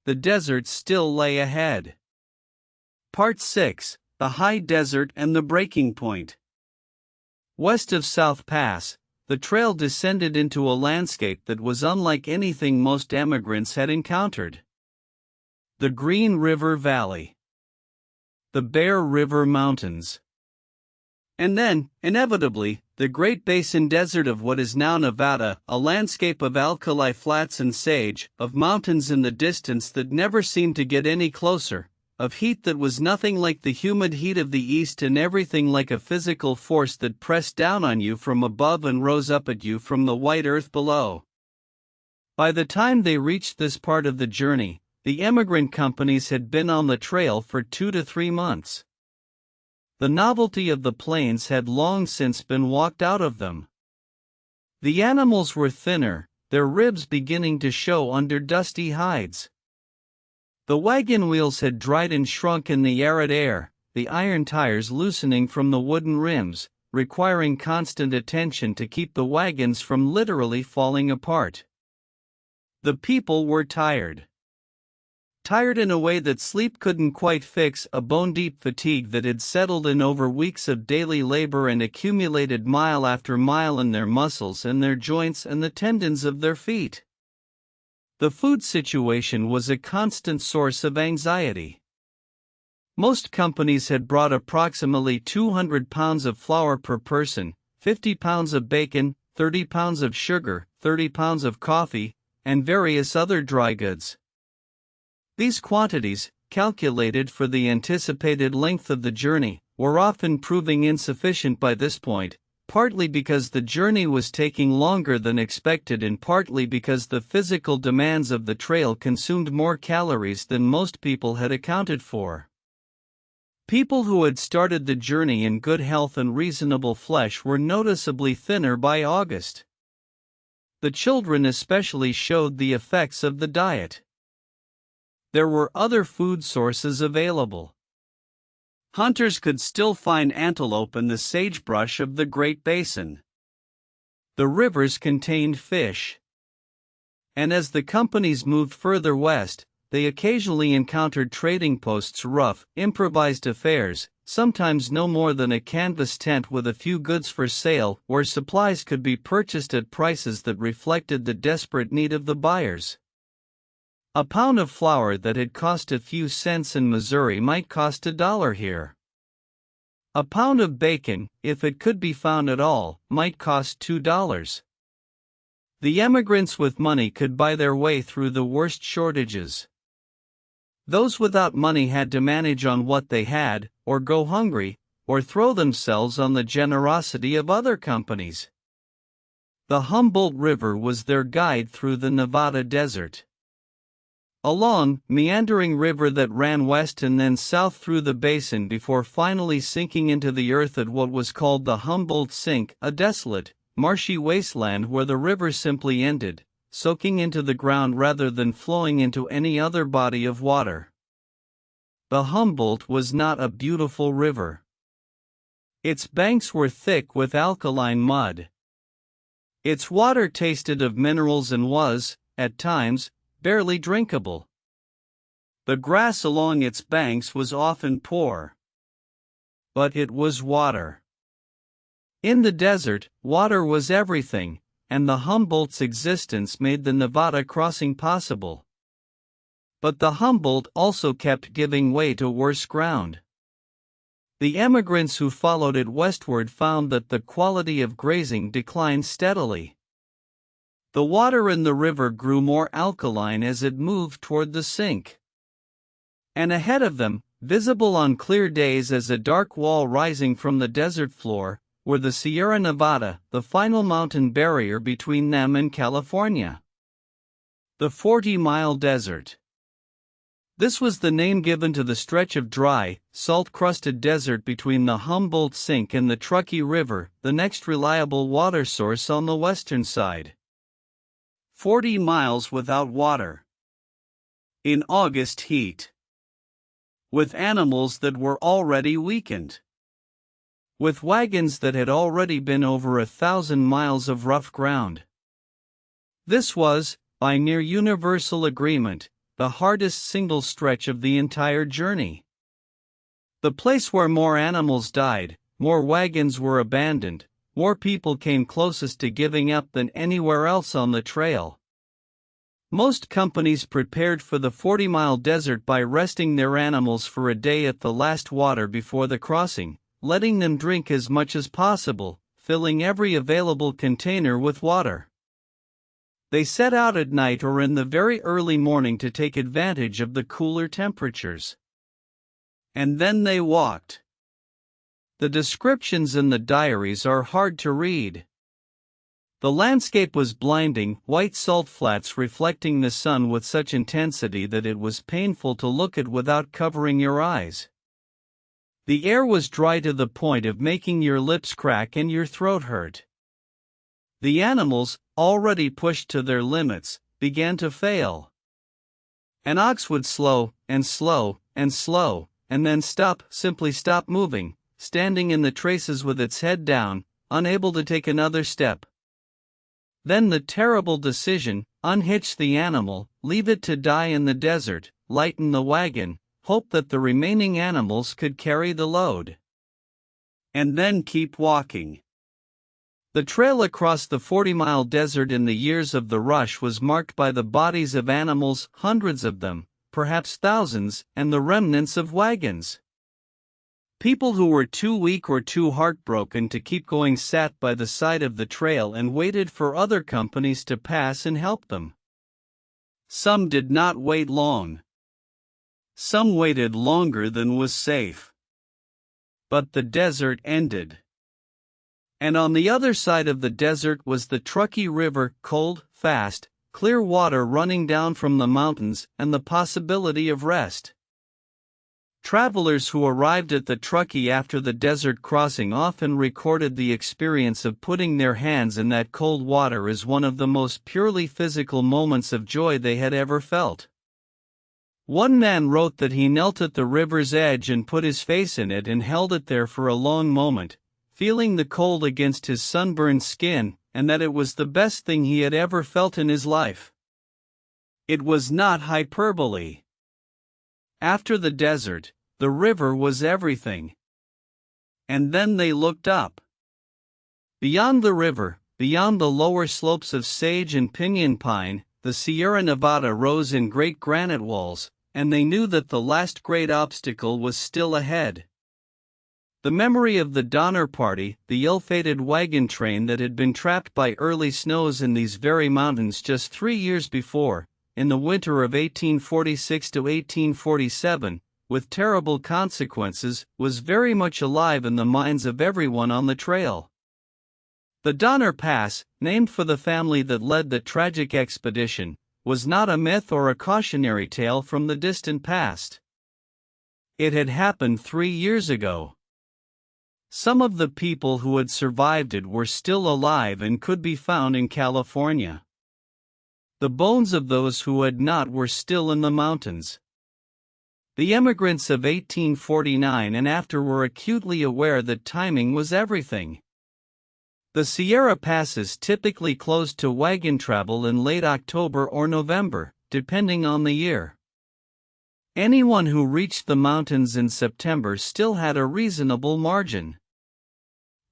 The desert still lay ahead. Part 6: The High Desert and the Breaking Point. West of South Pass, the trail descended into a landscape that was unlike anything most emigrants had encountered. The Green River Valley, the Bear River Mountains, and then, inevitably, the Great Basin Desert of what is now Nevada, a landscape of alkali flats and sage, of mountains in the distance that never seemed to get any closer, of heat that was nothing like the humid heat of the east and everything like a physical force that pressed down on you from above and rose up at you from the white earth below. By the time they reached this part of the journey, the emigrant companies had been on the trail for 2 to 3 months. The novelty of the plains had long since been walked out of them. The animals were thinner, their ribs beginning to show under dusty hides. The wagon wheels had dried and shrunk in the arid air, the iron tires loosening from the wooden rims, requiring constant attention to keep the wagons from literally falling apart. The people were tired. Tired in a way that sleep couldn't quite fix, a bone-deep fatigue that had settled in over weeks of daily labor and accumulated mile after mile in their muscles and their joints and the tendons of their feet. The food situation was a constant source of anxiety. Most companies had brought approximately 200 pounds of flour per person, 50 pounds of bacon, 30 pounds of sugar, 30 pounds of coffee, and various other dry goods. These quantities, calculated for the anticipated length of the journey, were often proving insufficient by this point, partly because the journey was taking longer than expected and partly because the physical demands of the trail consumed more calories than most people had accounted for. People who had started the journey in good health and reasonable flesh were noticeably thinner by August. The children especially showed the effects of the diet. There were other food sources available. Hunters could still find antelope in the sagebrush of the Great Basin. The rivers contained fish. And as the companies moved further west, they occasionally encountered trading posts, rough, improvised affairs, sometimes no more than a canvas tent with a few goods for sale, where supplies could be purchased at prices that reflected the desperate need of the buyers. A pound of flour that had cost a few cents in Missouri might cost $1 here. A pound of bacon, if it could be found at all, might cost $2. The emigrants with money could buy their way through the worst shortages. Those without money had to manage on what they had, or go hungry, or throw themselves on the generosity of other companies. The Humboldt River was their guide through the Nevada desert. A long, meandering river that ran west and then south through the basin before finally sinking into the earth at what was called the Humboldt Sink, a desolate, marshy wasteland where the river simply ended, soaking into the ground rather than flowing into any other body of water. The Humboldt was not a beautiful river. Its banks were thick with alkaline mud. Its water tasted of minerals and was, at times, barely drinkable. The grass along its banks was often poor. But it was water. In the desert, water was everything, and the Humboldt's existence made the Nevada crossing possible. But the Humboldt also kept giving way to worse ground. The emigrants who followed it westward found that the quality of grazing declined steadily. The water in the river grew more alkaline as it moved toward the sink. And ahead of them, visible on clear days as a dark wall rising from the desert floor, were the Sierra Nevada, the final mountain barrier between them and California. The 40-mile desert. This was the name given to the stretch of dry, salt-crusted desert between the Humboldt Sink and the Truckee River, the next reliable water source on the western side. 40 miles without water. In August heat. With animals that were already weakened. with wagons that had already been over 1,000 miles of rough ground. This was, by near universal agreement, the hardest single stretch of the entire journey. The place where more animals died, more wagons were abandoned, more people came closest to giving up than anywhere else on the trail. Most companies prepared for the 40-mile desert by resting their animals for a day at the last water before the crossing, letting them drink as much as possible, filling every available container with water. They set out at night or in the very early morning to take advantage of the cooler temperatures. And then they walked. The descriptions in the diaries are hard to read. The landscape was blinding, white salt flats reflecting the sun with such intensity that it was painful to look at without covering your eyes. The air was dry to the point of making your lips crack and your throat hurt. The animals, already pushed to their limits, began to fail. An ox would slow, and slow, and slow, and then simply stop moving, standing in the traces with its head down, unable to take another step. Then the terrible decision: unhitch the animal, leave it to die in the desert, lighten the wagon, hope that the remaining animals could carry the load. And then keep walking. The trail across the 40-mile desert in the years of the rush was marked by the bodies of animals, hundreds of them, perhaps thousands, and the remnants of wagons. People who were too weak or too heartbroken to keep going sat by the side of the trail and waited for other companies to pass and help them. Some did not wait long. Some waited longer than was safe. But the desert ended. And on the other side of the desert was the Truckee River, cold, fast, clear water running down from the mountains, and the possibility of rest. Travelers who arrived at the Truckee after the desert crossing often recorded the experience of putting their hands in that cold water as one of the most purely physical moments of joy they had ever felt. One man wrote that he knelt at the river's edge and put his face in it and held it there for a long moment, feeling the cold against his sunburned skin, and that it was the best thing he had ever felt in his life. It was not hyperbole. After the desert, the river was everything. And then they looked up. Beyond the river, beyond the lower slopes of sage and pinyon pine, the Sierra Nevada rose in great granite walls, and they knew that the last great obstacle was still ahead. The memory of the Donner Party, the ill-fated wagon train that had been trapped by early snows in these very mountains just 3 years before, in the winter of 1846 to 1847, with terrible consequences, was very much alive in the minds of everyone on the trail. The Donner Pass, named for the family that led the tragic expedition, was not a myth or a cautionary tale from the distant past. It had happened 3 years ago. Some of the people who had survived it were still alive and could be found in California. The bones of those who had not were still in the mountains. The emigrants of 1849 and after were acutely aware that timing was everything. The Sierra passes typically closed to wagon travel in late October or November, depending on the year. Anyone who reached the mountains in September still had a reasonable margin.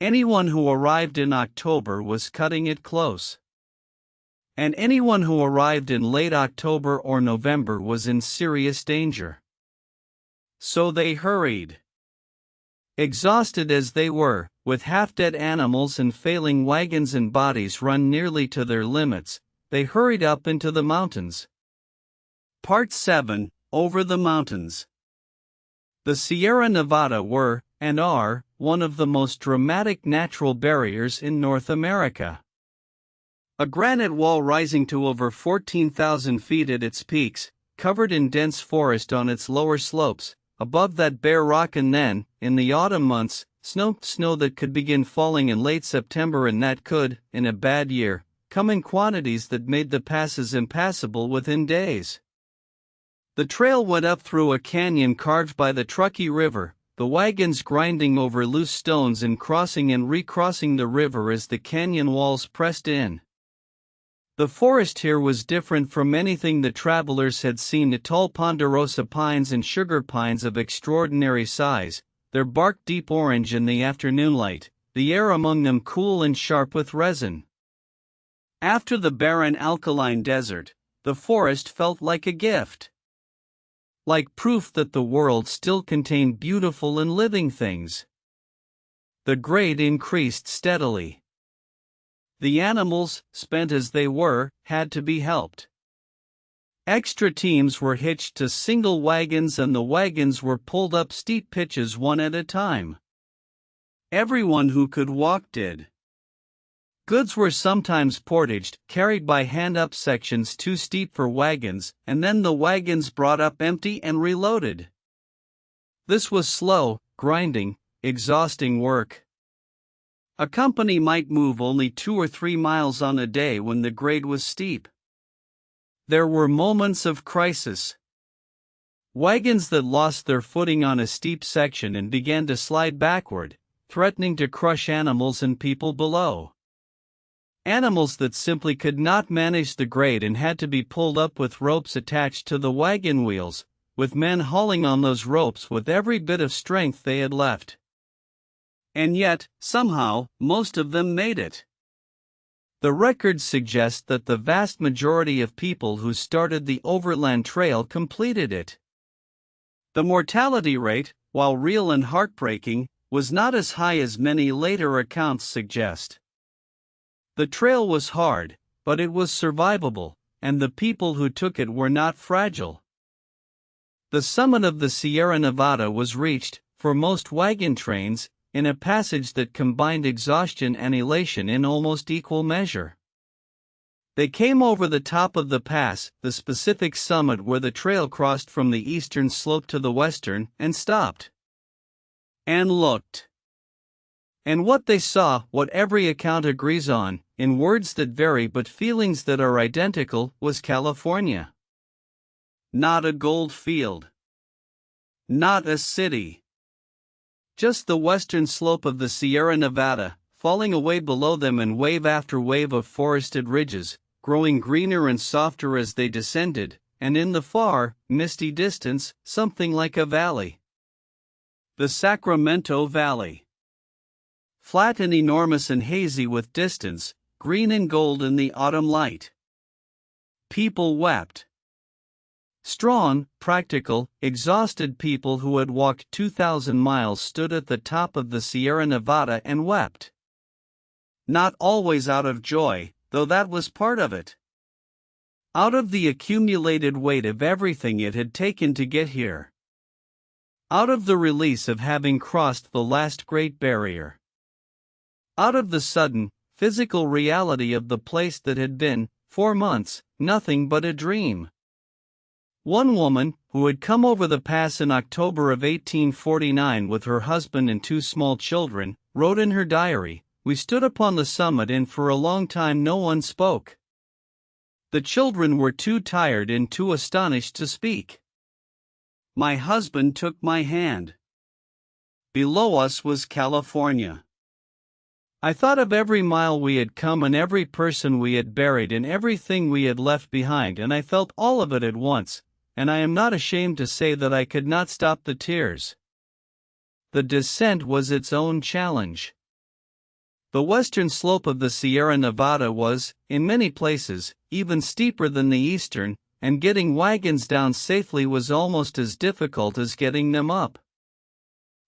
Anyone who arrived in October was cutting it close. And anyone who arrived in late October or November was in serious danger. So they hurried. Exhausted as they were, with half-dead animals and failing wagons and bodies run nearly to their limits, they hurried up into the mountains. Part 7, Over the Mountains. The Sierra Nevada were, and are, one of the most dramatic natural barriers in North America. A granite wall rising to over 14,000 feet at its peaks, covered in dense forest on its lower slopes, above that bare rock, and then, in the autumn months, snow that could begin falling in late September and that could, in a bad year, come in quantities that made the passes impassable within days. The trail went up through a canyon carved by the Truckee River, the wagons grinding over loose stones and crossing and recrossing the river as the canyon walls pressed in. The forest here was different from anything the travelers had seen. The tall ponderosa pines and sugar pines of extraordinary size, their bark deep orange in the afternoon light, the air among them cool and sharp with resin. After the barren alkaline desert, the forest felt like a gift. Like proof that the world still contained beautiful and living things. The grade increased steadily. The animals, spent as they were, had to be helped. Extra teams were hitched to single wagons and the wagons were pulled up steep pitches one at a time. Everyone who could walk did. Goods were sometimes portaged, carried by hand up sections too steep for wagons, and then the wagons brought up empty and reloaded. This was slow, grinding, exhausting work. A company might move only 2 or 3 miles on a day when the grade was steep. There were moments of crisis. Wagons that lost their footing on a steep section and began to slide backward, threatening to crush animals and people below. Animals that simply could not manage the grade and had to be pulled up with ropes attached to the wagon wheels, with men hauling on those ropes with every bit of strength they had left. And yet, somehow, most of them made it. The records suggest that the vast majority of people who started the overland trail completed it. The mortality rate, while real and heartbreaking, was not as high as many later accounts suggest. The trail was hard, but it was survivable, and the people who took it were not fragile. The summit of the Sierra Nevada was reached, for most wagon trains, in a passage that combined exhaustion and elation in almost equal measure. They came over the top of the pass, the specific summit where the trail crossed from the eastern slope to the western, and stopped. And looked. And what they saw, what every account agrees on, in words that vary but feelings that are identical, was California. Not a gold field. Not a city. Just the western slope of the Sierra Nevada, falling away below them in wave after wave of forested ridges, growing greener and softer as they descended, and in the far, misty distance, something like a valley. The Sacramento Valley. Flat and enormous and hazy with distance, green and gold in the autumn light. People wept. Strong, practical, exhausted people who had walked 2,000 miles stood at the top of the Sierra Nevada and wept. Not always out of joy, though that was part of it. Out of the accumulated weight of everything it had taken to get here. Out of the release of having crossed the last great barrier. Out of the sudden, physical reality of the place that had been, for months, nothing but a dream. One woman, who had come over the pass in October of 1849 with her husband and 2 small children, wrote in her diary, "We stood upon the summit and for a long time no one spoke. The children were too tired and too astonished to speak. My husband took my hand. Below us was California. I thought of every mile we had come and every person we had buried and everything we had left behind, and I felt all of it at once, and I am not ashamed to say that I could not stop the tears. The descent was its own challenge. The western slope of the Sierra Nevada was, in many places, even steeper than the eastern, and getting wagons down safely was almost as difficult as getting them up.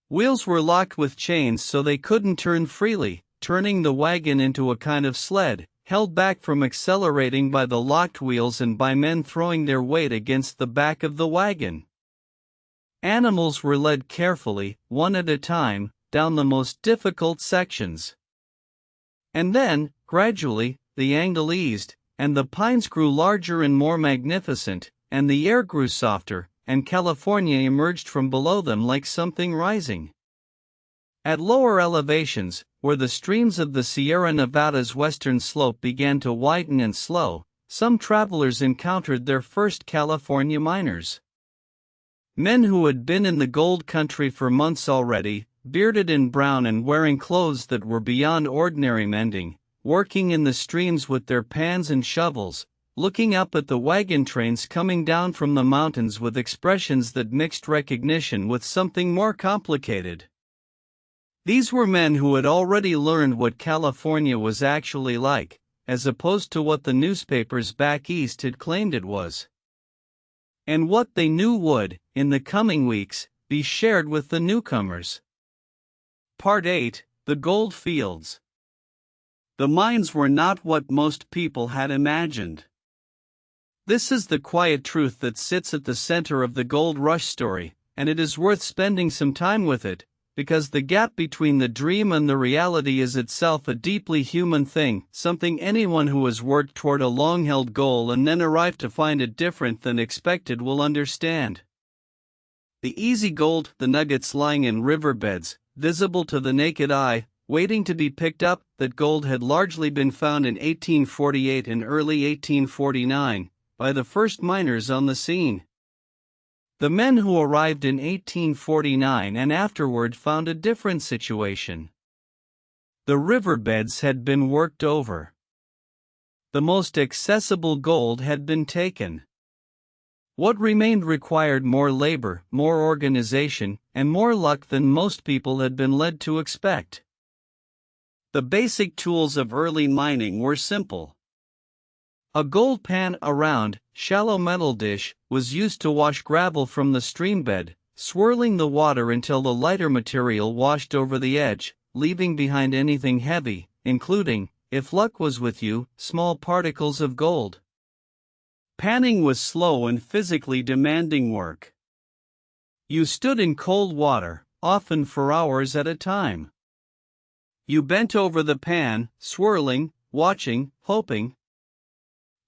Wheels were locked with chains so they couldn't turn freely, turning the wagon into a kind of sled, held back from accelerating by the locked wheels and by men throwing their weight against the back of the wagon. Animals were led carefully, one at a time, down the most difficult sections. And then, gradually, the angle eased, and the pines grew larger and more magnificent, and the air grew softer, and California emerged from below them like something rising. At lower elevations, where the streams of the Sierra Nevada's western slope began to widen and slow, some travelers encountered their first California miners. Men who had been in the gold country for months already, bearded and brown and wearing clothes that were beyond ordinary mending, working in the streams with their pans and shovels, looking up at the wagon trains coming down from the mountains with expressions that mixed recognition with something more complicated. These were men who had already learned what California was actually like, as opposed to what the newspapers back east had claimed it was. And what they knew would, in the coming weeks, be shared with the newcomers. Part 8: The Gold Fields. The mines were not what most people had imagined. This is the quiet truth that sits at the center of the gold rush story, and it is worth spending some time with it, because the gap between the dream and the reality is itself a deeply human thing, something anyone who has worked toward a long-held goal and then arrived to find it different than expected will understand. The easy gold, the nuggets lying in riverbeds, visible to the naked eye, waiting to be picked up, that gold had largely been found in 1848 and early 1849, by the first miners on the scene. The men who arrived in 1849 and afterward found a different situation. The riverbeds had been worked over. The most accessible gold had been taken. What remained required more labor, more organization, and more luck than most people had been led to expect. The basic tools of early mining were simple. A gold pan, a round, shallow metal dish, was used to wash gravel from the streambed, swirling the water until the lighter material washed over the edge, leaving behind anything heavy, including, if luck was with you, small particles of gold. Panning was slow and physically demanding work. You stood in cold water, often for hours at a time. You bent over the pan, swirling, watching, hoping.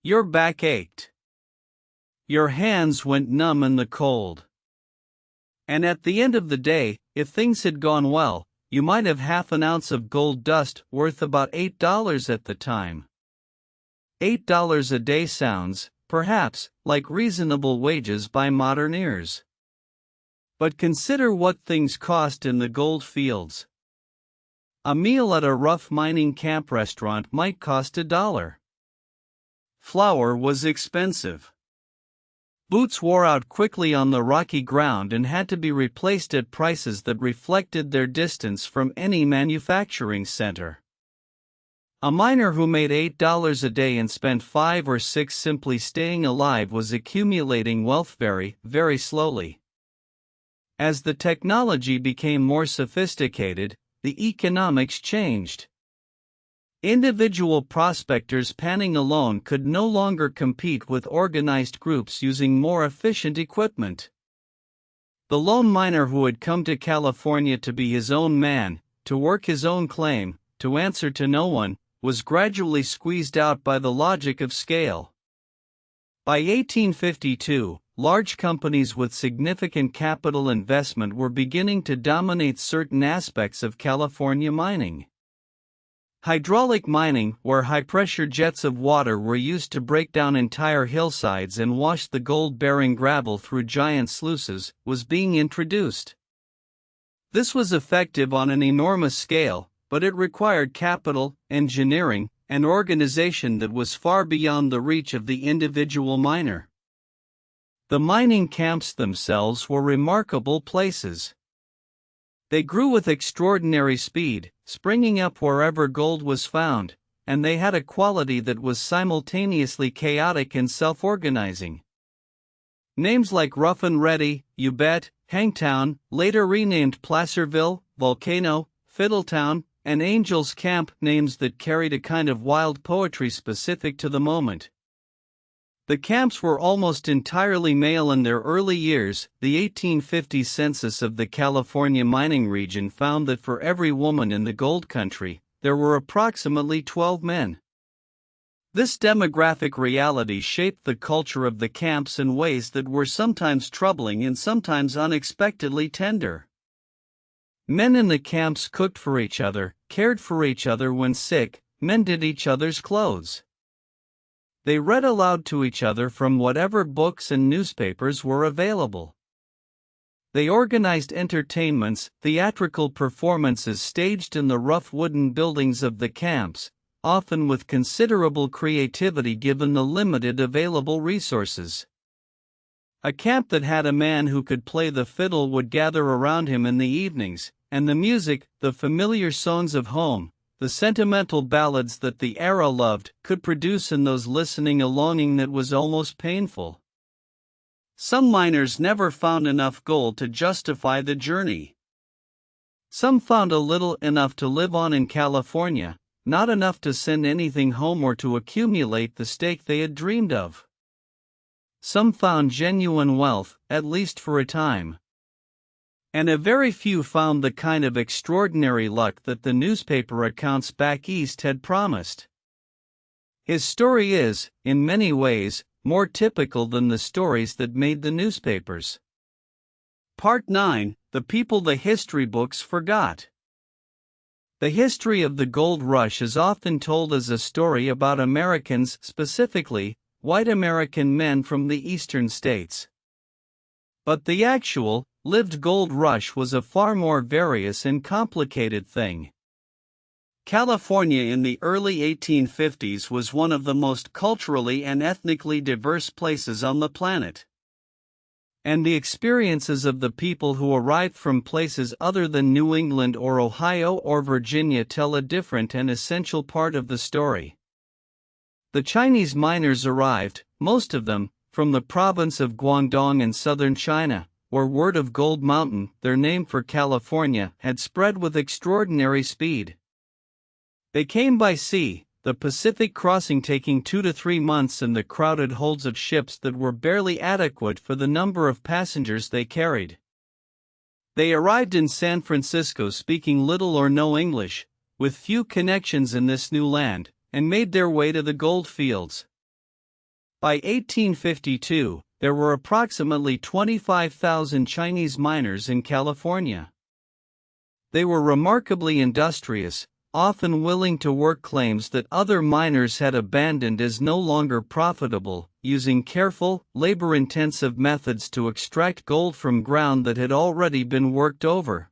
Your back ached. Your hands went numb in the cold. And at the end of the day, if things had gone well, you might have half an ounce of gold dust worth about $8 at the time. $8 a day sounds, perhaps, like reasonable wages by modern ears. But consider what things cost in the gold fields. A meal at a rough mining camp restaurant might cost $1. Flour was expensive. Boots wore out quickly on the rocky ground and had to be replaced at prices that reflected their distance from any manufacturing center. A miner who made $8 a day and spent 5 or 6 simply staying alive was accumulating wealth very, very slowly. As the technology became more sophisticated, the economics changed. Individual prospectors panning alone could no longer compete with organized groups using more efficient equipment. The lone miner who had come to California to be his own man, to work his own claim, to answer to no one, was gradually squeezed out by the logic of scale. By 1852, large companies with significant capital investment were beginning to dominate certain aspects of California mining. Hydraulic mining, where high-pressure jets of water were used to break down entire hillsides and wash the gold-bearing gravel through giant sluices, was being introduced. This was effective on an enormous scale, but it required capital, engineering, and organization that was far beyond the reach of the individual miner. The mining camps themselves were remarkable places. They grew with extraordinary speed, springing up wherever gold was found, and they had a quality that was simultaneously chaotic and self-organizing. Names like Rough and Ready, You Bet, Hangtown, later renamed Placerville, Volcano, Fiddletown, and Angel's Camp, names that carried a kind of wild poetry specific to the moment. The camps were almost entirely male in their early years. The 1850 census of the California mining region found that for every woman in the gold country, there were approximately 12 men. This demographic reality shaped the culture of the camps in ways that were sometimes troubling and sometimes unexpectedly tender. Men in the camps cooked for each other, cared for each other when sick, mended each other's clothes. They read aloud to each other from whatever books and newspapers were available. They organized entertainments, theatrical performances staged in the rough wooden buildings of the camps, often with considerable creativity given the limited available resources. A camp that had a man who could play the fiddle would gather around him in the evenings, and the music, the familiar songs of home, the sentimental ballads that the era loved, could produce in those listening a longing that was almost painful. Some miners never found enough gold to justify the journey. Some found a little, enough to live on in California, not enough to send anything home or to accumulate the stake they had dreamed of. Some found genuine wealth, at least for a time. And a very few found the kind of extraordinary luck that the newspaper accounts back east had promised. His story is, in many ways, more typical than the stories that made the newspapers. Part 9: The People the History Books Forgot. The history of the gold rush is often told as a story about Americans, specifically, white American men from the eastern states. But the actual, lived gold rush was a far more various and complicated thing. California in the early 1850s was one of the most culturally and ethnically diverse places on the planet. And the experiences of the people who arrived from places other than New England or Ohio or Virginia tell a different and essential part of the story. The Chinese miners arrived, most of them, from the province of Guangdong in southern China, where word of Gold Mountain, their name for California, had spread with extraordinary speed. They came by sea, the Pacific crossing taking 2 to 3 months and the crowded holds of ships that were barely adequate for the number of passengers they carried. They arrived in San Francisco speaking little or no English, with few connections in this new land, and made their way to the gold fields. By 1852, there were approximately 25,000 Chinese miners in California. They were remarkably industrious, often willing to work claims that other miners had abandoned as no longer profitable, using careful, labor-intensive methods to extract gold from ground that had already been worked over.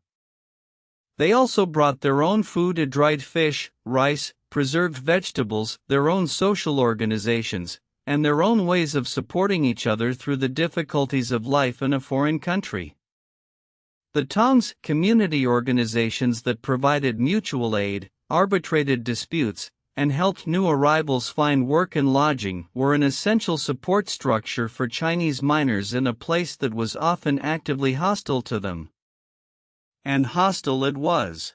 They also brought their own food, dried fish, rice, preserved vegetables, their own social organizations, and their own ways of supporting each other through the difficulties of life in a foreign country. The Tongs, community organizations that provided mutual aid, arbitrated disputes, and helped new arrivals find work and lodging, were an essential support structure for Chinese miners in a place that was often actively hostile to them. And hostile it was.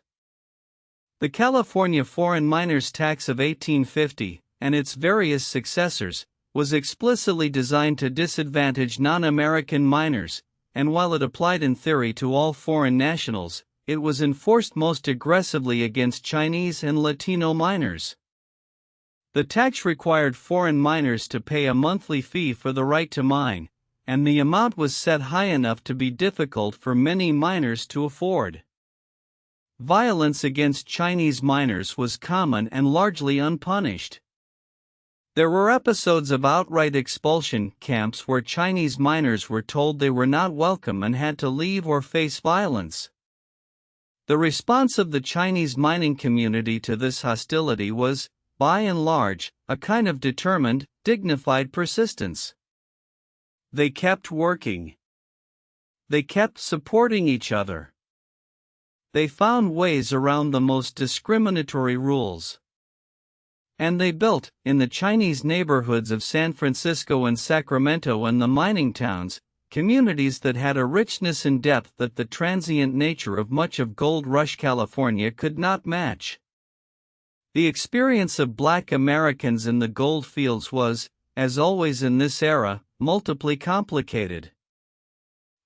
The California Foreign Miners Tax of 1850, and its various successors, was explicitly designed to disadvantage non-American miners, and while it applied in theory to all foreign nationals, it was enforced most aggressively against Chinese and Latino miners. The tax required foreign miners to pay a monthly fee for the right to mine, and the amount was set high enough to be difficult for many miners to afford. Violence against Chinese miners was common and largely unpunished. There were episodes of outright expulsion camps where Chinese miners were told they were not welcome and had to leave or face violence. The response of the Chinese mining community to this hostility was, by and large, a kind of determined, dignified persistence. They kept working. They kept supporting each other. They found ways around the most discriminatory rules. And they built, in the Chinese neighborhoods of San Francisco and Sacramento and the mining towns, communities that had a richness and depth that the transient nature of much of Gold Rush California could not match. The experience of Black Americans in the gold fields was, as always in this era, multiply complicated.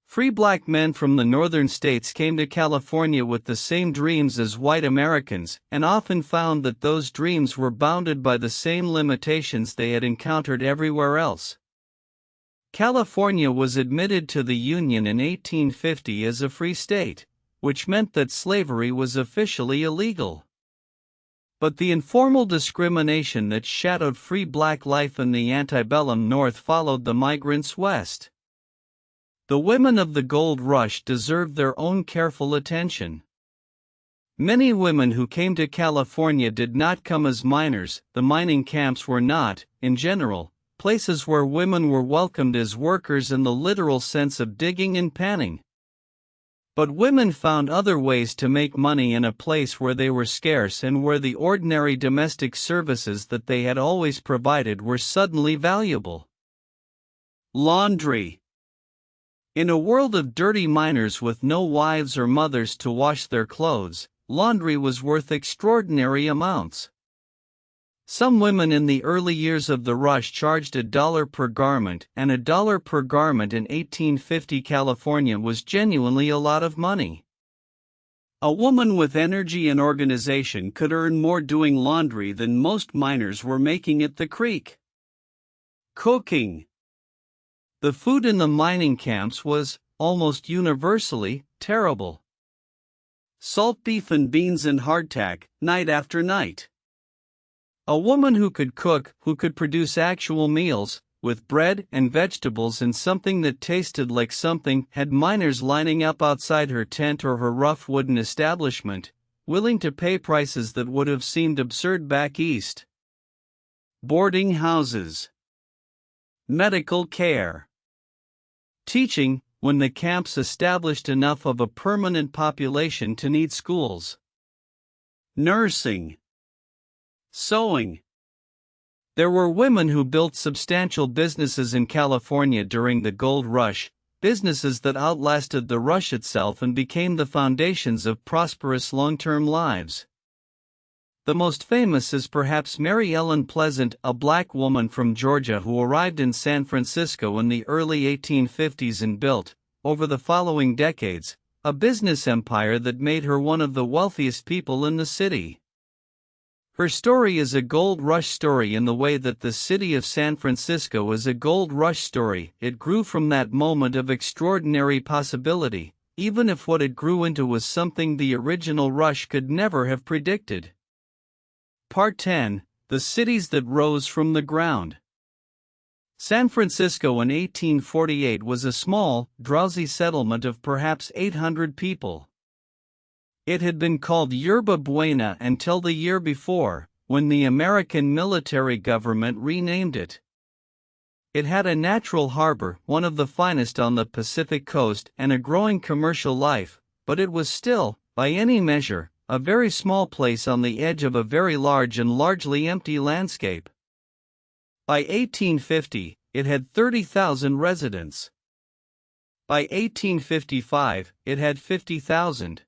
Free black men from the northern states came to California with the same dreams as white Americans, and often found that those dreams were bounded by the same limitations they had encountered everywhere else. California was admitted to the Union in 1850 as a free state, which meant that slavery was officially illegal. But the informal discrimination that shadowed free black life in the antebellum North followed the migrants west. The women of the gold rush deserved their own careful attention. Many women who came to California did not come as miners. The mining camps were not, in general, places where women were welcomed as workers in the literal sense of digging and panning. But women found other ways to make money in a place where they were scarce and where the ordinary domestic services that they had always provided were suddenly valuable. Laundry. In a world of dirty miners with no wives or mothers to wash their clothes, laundry was worth extraordinary amounts. Some women in the early years of the rush charged $1 per garment, and $1 per garment in 1850 California was genuinely a lot of money. A woman with energy and organization could earn more doing laundry than most miners were making at the creek. Cooking. The food in the mining camps was, almost universally, terrible. Salt beef and beans and hardtack, night after night. A woman who could cook, who could produce actual meals, with bread and vegetables and something that tasted like something, had miners lining up outside her tent or her rough wooden establishment, willing to pay prices that would have seemed absurd back east. Boarding houses. Medical care. Teaching, when the camps established enough of a permanent population to need schools. Nursing. Sewing. There were women who built substantial businesses in California during the gold rush, businesses that outlasted the rush itself and became the foundations of prosperous long-term lives. The most famous is perhaps Mary Ellen Pleasant, a black woman from Georgia who arrived in San Francisco in the early 1850s and built, over the following decades, a business empire that made her one of the wealthiest people in the city. Her story is a gold rush story in the way that the city of San Francisco is a gold rush story. It grew from that moment of extraordinary possibility, even if what it grew into was something the original rush could never have predicted. Part 10: The Cities That Rose from the Ground. San Francisco in 1848 was a small, drowsy settlement of perhaps 800 people. It had been called Yerba Buena until the year before, when the American military government renamed it. It had a natural harbor, one of the finest on the Pacific coast, and a growing commercial life, but it was still, by any measure, a very small place on the edge of a very large and largely empty landscape. By 1850, it had 30,000 residents. By 1855, it had 50,000.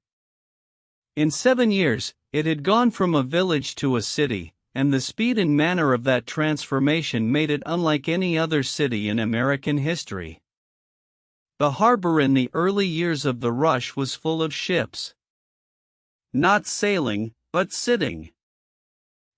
In 7 years, it had gone from a village to a city, and the speed and manner of that transformation made it unlike any other city in American history. The harbor in the early years of the rush was full of ships. Not sailing, but sitting.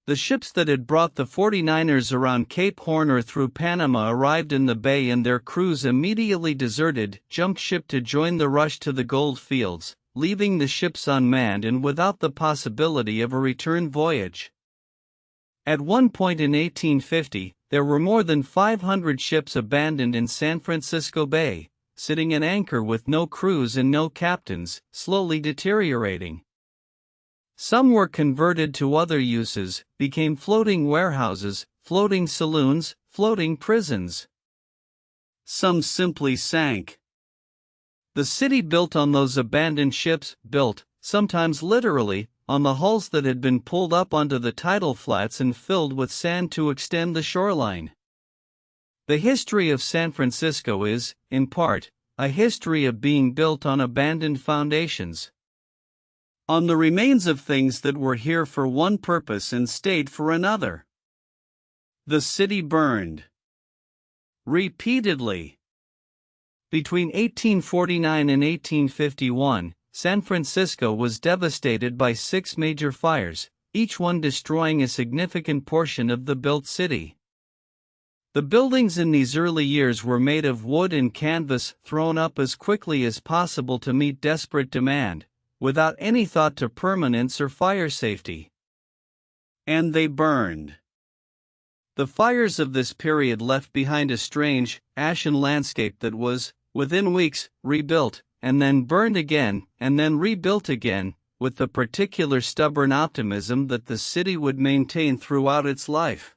The ships that had brought the 49ers around Cape Horn or through Panama arrived in the bay and their crews immediately deserted, jumped ship to join the rush to the gold fields, leaving the ships unmanned and without the possibility of a return voyage. At one point in 1850, there were more than 500 ships abandoned in San Francisco Bay, sitting at anchor with no crews and no captains, slowly deteriorating. Some were converted to other uses, became floating warehouses, floating saloons, floating prisons. Some simply sank. The city built on those abandoned ships, built, sometimes literally, on the hulls that had been pulled up onto the tidal flats and filled with sand to extend the shoreline. The history of San Francisco is, in part, a history of being built on abandoned foundations. On the remains of things that were here for one purpose and stayed for another. The city burned. Repeatedly. Between 1849 and 1851, San Francisco was devastated by 6 major fires, each one destroying a significant portion of the built city. The buildings in these early years were made of wood and canvas, thrown up as quickly as possible to meet desperate demand, without any thought to permanence or fire safety. And they burned. The fires of this period left behind a strange, ashen landscape that was, within weeks, rebuilt, and then burned again, and then rebuilt again, with the particular stubborn optimism that the city would maintain throughout its life.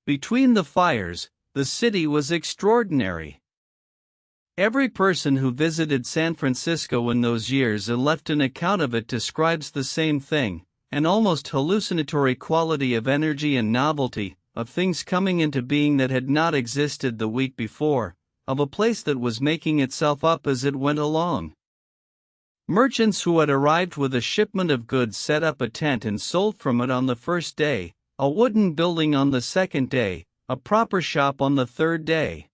Between the fires, the city was extraordinary. Every person who visited San Francisco in those years and left an account of it describes the same thing, an almost hallucinatory quality of energy and novelty, of things coming into being that had not existed the week before, of a place that was making itself up as it went along. Merchants who had arrived with a shipment of goods set up a tent and sold from it on the first day, a wooden building on the second day, a proper shop on the third day.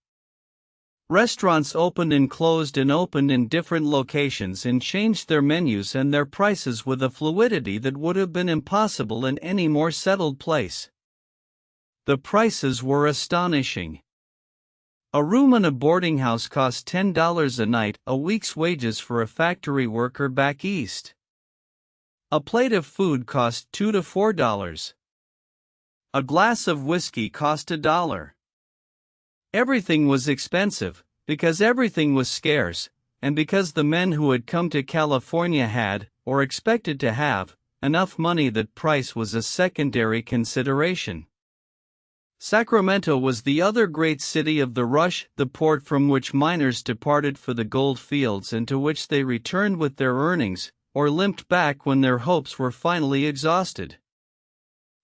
Restaurants opened and closed and opened in different locations and changed their menus and their prices with a fluidity that would have been impossible in any more settled place. The prices were astonishing. A room in a boarding house cost $10 a night, a week's wages for a factory worker back east. A plate of food cost $2 to $4. A glass of whiskey cost $1. Everything was expensive, because everything was scarce, and because the men who had come to California had, or expected to have, enough money that price was a secondary consideration. Sacramento was the other great city of the rush, the port from which miners departed for the gold fields and to which they returned with their earnings, or limped back when their hopes were finally exhausted.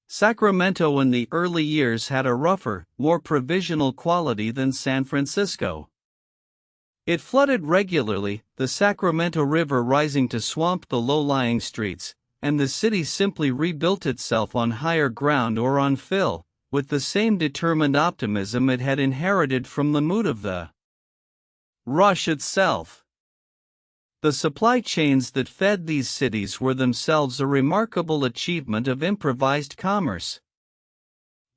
Sacramento in the early years had a rougher, more provisional quality than San Francisco. It flooded regularly, the Sacramento River rising to swamp the low-lying streets, and the city simply rebuilt itself on higher ground or on fill, with the same determined optimism it had inherited from the mood of the rush itself. The supply chains that fed these cities were themselves a remarkable achievement of improvised commerce.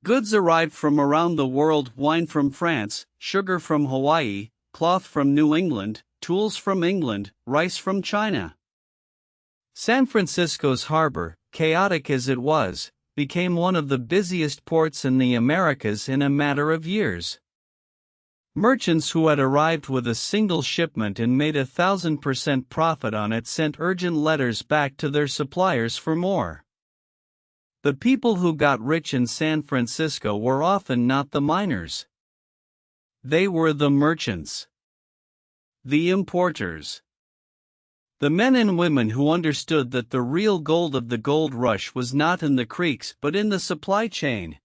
Goods arrived from around the world: wine from France, sugar from Hawaii, cloth from New England, tools from England, rice from China. San Francisco's harbor, chaotic as it was, became one of the busiest ports in the Americas in a matter of years. Merchants who had arrived with a single shipment and made 1,000% profit on it sent urgent letters back to their suppliers for more. The people who got rich in San Francisco were often not the miners. They were the merchants, the importers, the men and women who understood that the real gold of the gold rush was not in the creeks but in the supply chain.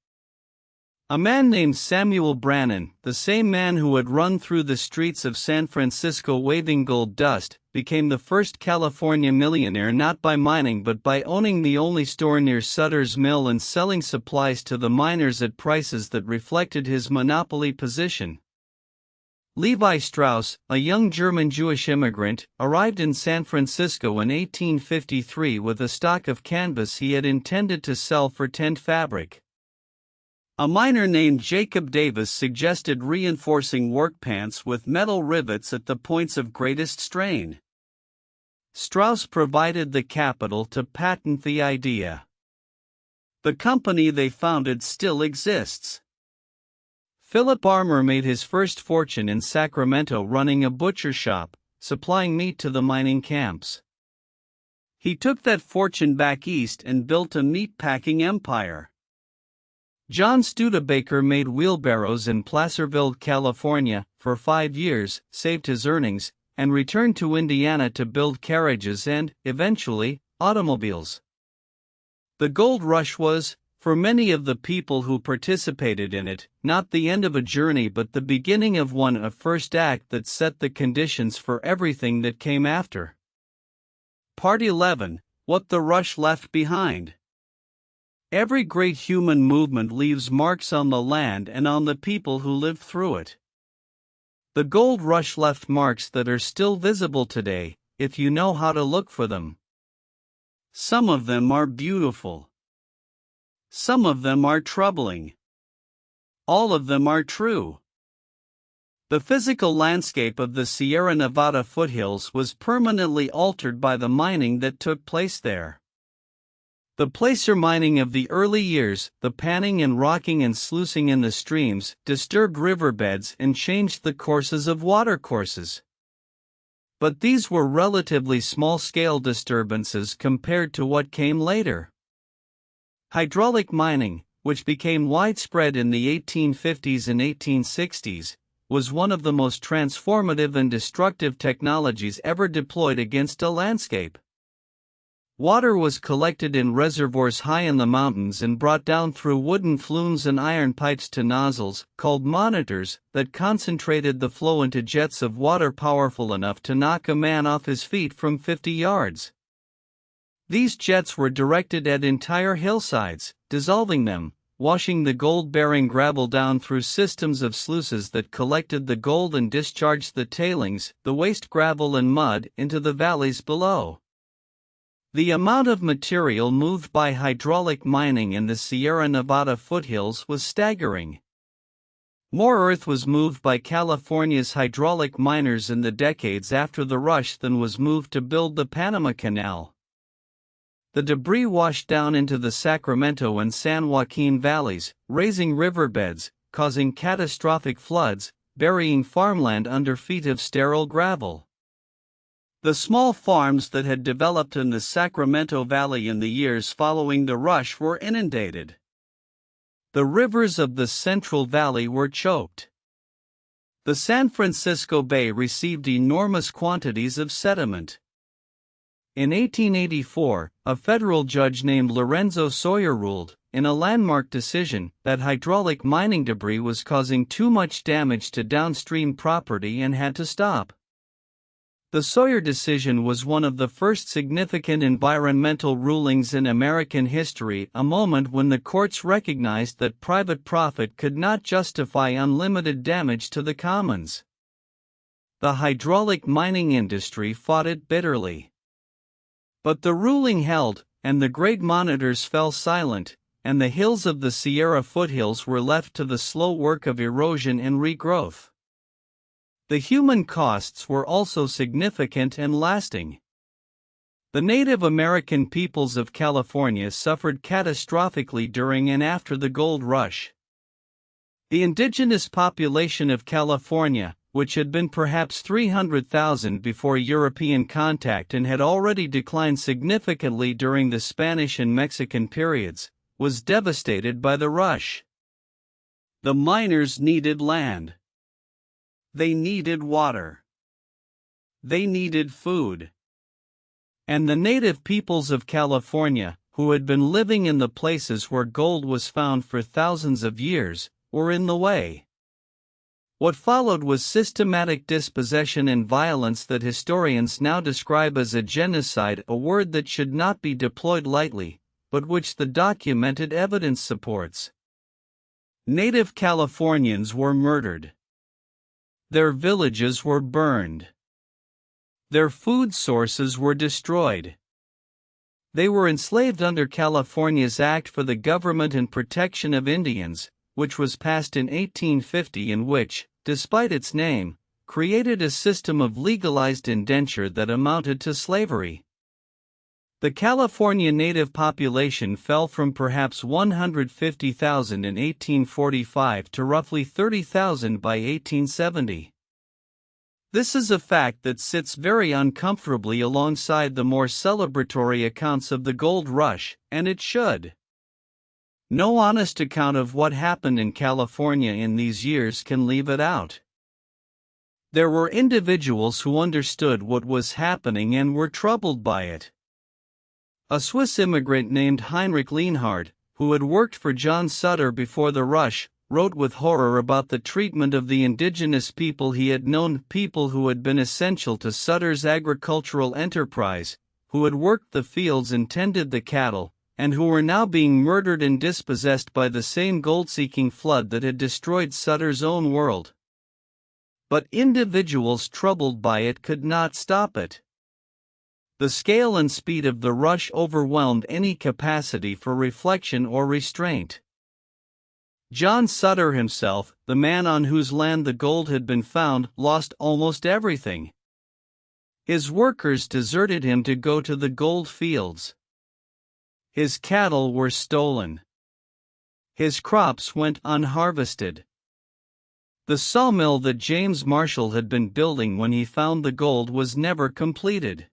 A man named Samuel Brannan, the same man who had run through the streets of San Francisco waving gold dust, became the first California millionaire not by mining but by owning the only store near Sutter's Mill and selling supplies to the miners at prices that reflected his monopoly position. Levi Strauss, a young German Jewish immigrant, arrived in San Francisco in 1853 with a stock of canvas he had intended to sell for tent fabric. A miner named Jacob Davis suggested reinforcing work pants with metal rivets at the points of greatest strain. Strauss provided the capital to patent the idea. The company they founded still exists. Philip Armour made his first fortune in Sacramento running a butcher shop, supplying meat to the mining camps. He took that fortune back east and built a meat-packing empire. John Studebaker made wheelbarrows in Placerville, California, for 5 years, saved his earnings, and returned to Indiana to build carriages and, eventually, automobiles. The gold rush was, for many of the people who participated in it, not the end of a journey but the beginning of one, a first act that set the conditions for everything that came after. Part 11: What the Rush Left Behind. Every great human movement leaves marks on the land and on the people who lived through it. The gold rush left marks that are still visible today, if you know how to look for them. Some of them are beautiful. Some of them are troubling. All of them are true. The physical landscape of the Sierra Nevada foothills was permanently altered by the mining that took place there. The placer mining of the early years, the panning and rocking and sluicing in the streams, disturbed riverbeds and changed the courses of watercourses. But these were relatively small-scale disturbances compared to what came later. Hydraulic mining, which became widespread in the 1850s and 1860s, was one of the most transformative and destructive technologies ever deployed against a landscape. Water was collected in reservoirs high in the mountains and brought down through wooden flumes and iron pipes to nozzles, called monitors, that concentrated the flow into jets of water powerful enough to knock a man off his feet from 50 yards. These jets were directed at entire hillsides, dissolving them, washing the gold-bearing gravel down through systems of sluices that collected the gold and discharged the tailings, the waste gravel and mud, into the valleys below. The amount of material moved by hydraulic mining in the Sierra Nevada foothills was staggering. More earth was moved by California's hydraulic miners in the decades after the rush than was moved to build the Panama Canal. The debris washed down into the Sacramento and San Joaquin valleys, raising riverbeds, causing catastrophic floods, burying farmland under feet of sterile gravel. The small farms that had developed in the Sacramento Valley in the years following the rush were inundated. The rivers of the Central Valley were choked. The San Francisco Bay received enormous quantities of sediment. In 1884, a federal judge named Lorenzo Sawyer ruled, in a landmark decision, that hydraulic mining debris was causing too much damage to downstream property and had to stop. The Sawyer decision was one of the first significant environmental rulings in American history, a moment when the courts recognized that private profit could not justify unlimited damage to the commons. The hydraulic mining industry fought it bitterly. But the ruling held, and the great monitors fell silent, and the hills of the Sierra foothills were left to the slow work of erosion and regrowth. The human costs were also significant and lasting. The Native American peoples of California suffered catastrophically during and after the gold rush. The indigenous population of California, which had been perhaps 300,000 before European contact and had already declined significantly during the Spanish and Mexican periods, was devastated by the rush. The miners needed land. They needed water. They needed food. And the native peoples of California, who had been living in the places where gold was found for thousands of years, were in the way. What followed was systematic dispossession and violence that historians now describe as a genocide, a word that should not be deployed lightly, but which the documented evidence supports. Native Californians were murdered. Their villages were burned. Their food sources were destroyed. They were enslaved under California's Act for the Government and Protection of Indians, which was passed in 1850 and which, despite its name, created a system of legalized indenture that amounted to slavery. The California native population fell from perhaps 150,000 in 1845 to roughly 30,000 by 1870. This is a fact that sits very uncomfortably alongside the more celebratory accounts of the gold rush, and it should. No honest account of what happened in California in these years can leave it out. There were individuals who understood what was happening and were troubled by it. A Swiss immigrant named Heinrich Lienhard, who had worked for John Sutter before the rush, wrote with horror about the treatment of the indigenous people he had known, people who had been essential to Sutter's agricultural enterprise, who had worked the fields and tended the cattle, and who were now being murdered and dispossessed by the same gold-seeking flood that had destroyed Sutter's own world. But individuals troubled by it could not stop it. The scale and speed of the rush overwhelmed any capacity for reflection or restraint. John Sutter himself, the man on whose land the gold had been found, lost almost everything. His workers deserted him to go to the gold fields. His cattle were stolen. His crops went unharvested. The sawmill that James Marshall had been building when he found the gold was never completed.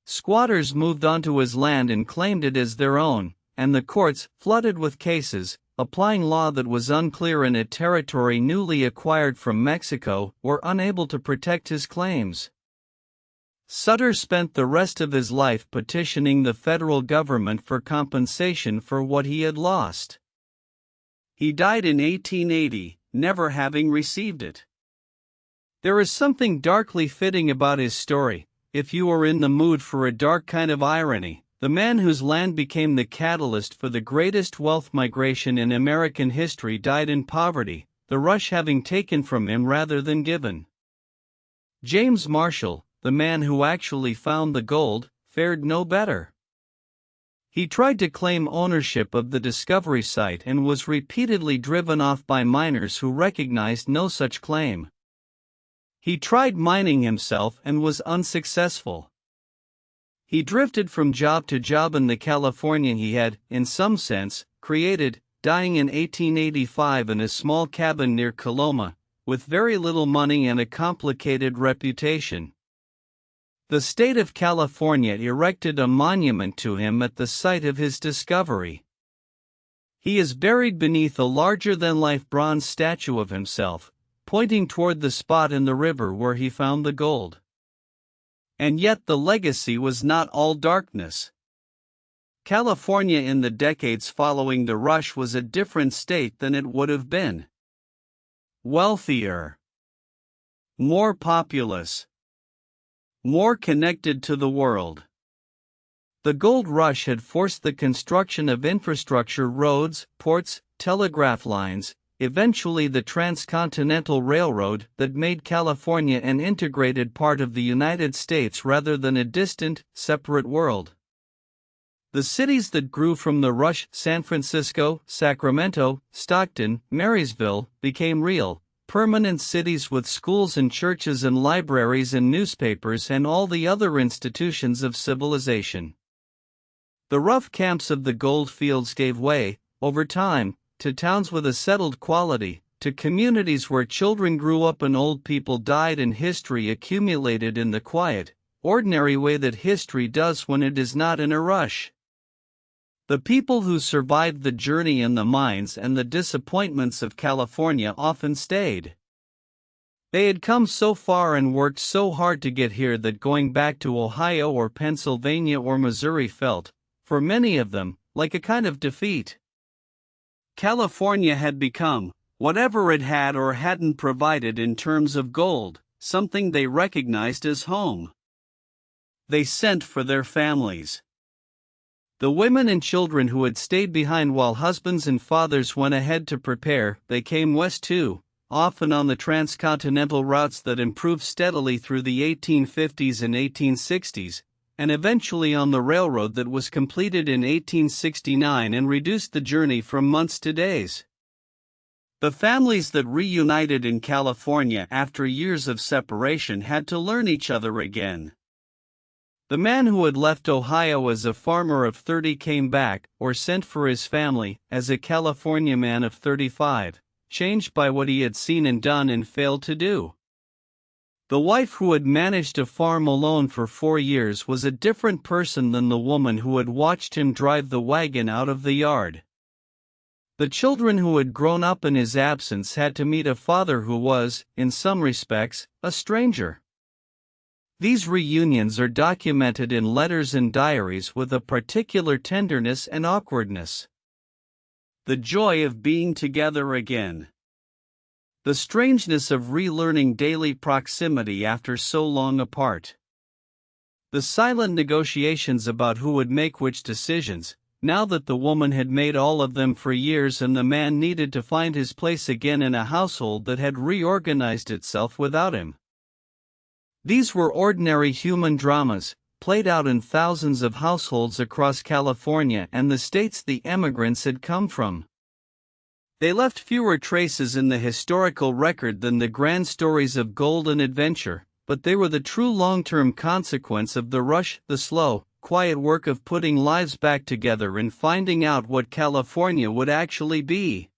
Squatters moved onto his land and claimed it as their own, and the courts, flooded with cases, applying law that was unclear in a territory newly acquired from Mexico, were unable to protect his claims. Sutter spent the rest of his life petitioning the federal government for compensation for what he had lost. He died in 1880, never having received it. There is something darkly fitting about his story. If you are in the mood for a dark kind of irony, the man whose land became the catalyst for the greatest wealth migration in American history died in poverty, the rush having taken from him rather than given. James Marshall, the man who actually found the gold, fared no better. He tried to claim ownership of the discovery site and was repeatedly driven off by miners who recognized no such claim. He tried mining himself and was unsuccessful. He drifted from job to job in the California he had, in some sense, created, dying in 1885 in a small cabin near Coloma, with very little money and a complicated reputation. The state of California erected a monument to him at the site of his discovery. He is buried beneath a larger-than-life bronze statue of himself, pointing toward the spot in the river where he found the gold. And yet the legacy was not all darkness. California in the decades following the rush was a different state than it would have been. Wealthier. More populous. More connected to the world. The gold rush had forced the construction of infrastructure, roads, ports, telegraph lines, eventually the Transcontinental Railroad that made California an integrated part of the United States rather than a distant, separate world. The cities that grew from the rush, San Francisco, Sacramento, Stockton, Marysville, became real, permanent cities with schools and churches and libraries and newspapers and all the other institutions of civilization. The rough camps of the gold fields gave way, over time, to towns with a settled quality, to communities where children grew up and old people died and history accumulated in the quiet, ordinary way that history does when it is not in a rush. The people who survived the journey and the mines and the disappointments of California often stayed. They had come so far and worked so hard to get here that going back to Ohio or Pennsylvania or Missouri felt, for many of them, like a kind of defeat. California had become, whatever it had or hadn't provided in terms of gold, something they recognized as home. They sent for their families. The women and children who had stayed behind while husbands and fathers went ahead to prepare, they came west too, often on the transcontinental routes that improved steadily through the 1850s and 1860s, and eventually on the railroad that was completed in 1869 and reduced the journey from months to days. The families that reunited in California after years of separation had to learn each other again. The man who had left Ohio as a farmer of 30 came back, or sent for his family, as a California man of 35, changed by what he had seen and done and failed to do. The wife who had managed to farm alone for 4 years was a different person than the woman who had watched him drive the wagon out of the yard. The children who had grown up in his absence had to meet a father who was, in some respects, a stranger. These reunions are documented in letters and diaries with a particular tenderness and awkwardness. The joy of being together again. The strangeness of relearning daily proximity after so long apart. The silent negotiations about who would make which decisions, now that the woman had made all of them for years and the man needed to find his place again in a household that had reorganized itself without him. These were ordinary human dramas, played out in thousands of households across California and the states the emigrants had come from. They left fewer traces in the historical record than the grand stories of gold and adventure, but they were the true long-term consequence of the rush, the slow, quiet work of putting lives back together and finding out what California would actually be.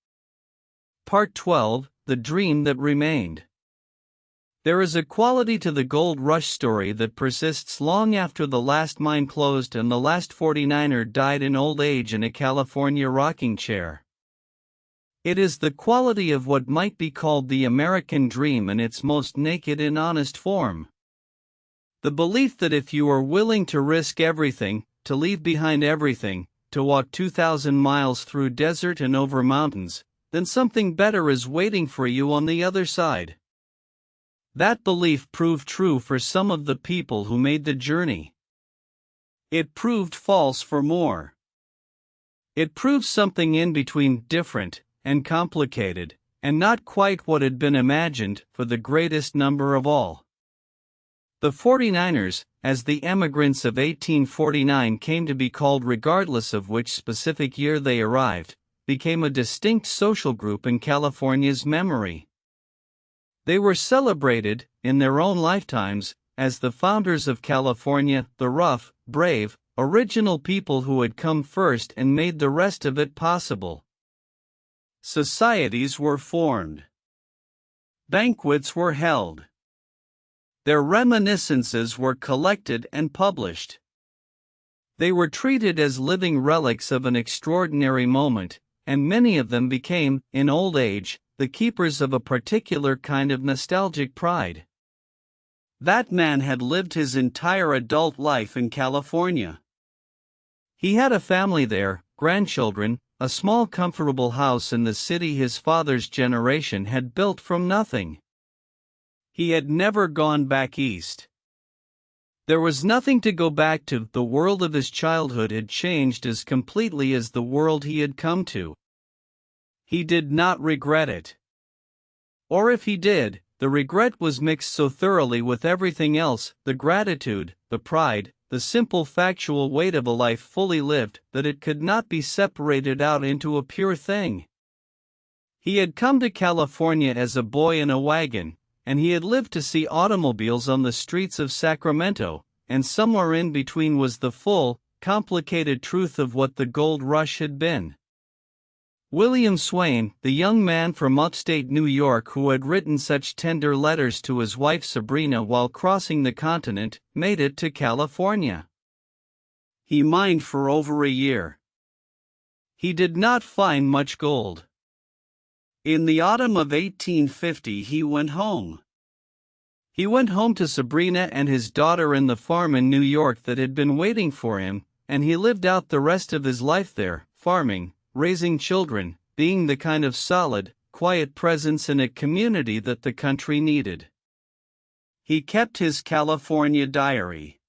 Part 12, The Dream That Remained. There is a quality to the gold rush story that persists long after the last mine closed and the last 49er died in old age in a California rocking chair. It is the quality of what might be called the American dream in its most naked and honest form. The belief that if you are willing to risk everything, to leave behind everything, to walk 2,000 miles through desert and over mountains, then something better is waiting for you on the other side. That belief proved true for some of the people who made the journey. It proved false for more. It proved something in between different and complicated, and not quite what had been imagined for the greatest number of all. The 49ers, as the emigrants of 1849 came to be called regardless of which specific year they arrived, became a distinct social group in California's memory. They were celebrated, in their own lifetimes, as the founders of California, the rough, brave, original people who had come first and made the rest of it possible. Societies were formed. Banquets were held. Their reminiscences were collected and published. They were treated as living relics of an extraordinary moment, and many of them became, in old age, the keepers of a particular kind of nostalgic pride. That man had lived his entire adult life in California. He had a family there, grandchildren, a small comfortable house in the city his father's generation had built from nothing. He had never gone back east. There was nothing to go back to. The world of his childhood had changed as completely as the world he had come to. He did not regret it. Or if he did, the regret was mixed so thoroughly with everything else, the gratitude, the pride, the simple factual weight of a life fully lived, that it could not be separated out into a pure thing. He had come to California as a boy in a wagon, and he had lived to see automobiles on the streets of Sacramento, and somewhere in between was the full, complicated truth of what the gold rush had been. William Swain, the young man from upstate New York who had written such tender letters to his wife Sabrina while crossing the continent, made it to California. He mined for over a year. He did not find much gold. In the autumn of 1850 he went home. He went home to Sabrina and his daughter in the farm in New York that had been waiting for him, and he lived out the rest of his life there, farming, raising children, being the kind of solid, quiet presence in a community that the country needed. He kept his California diary.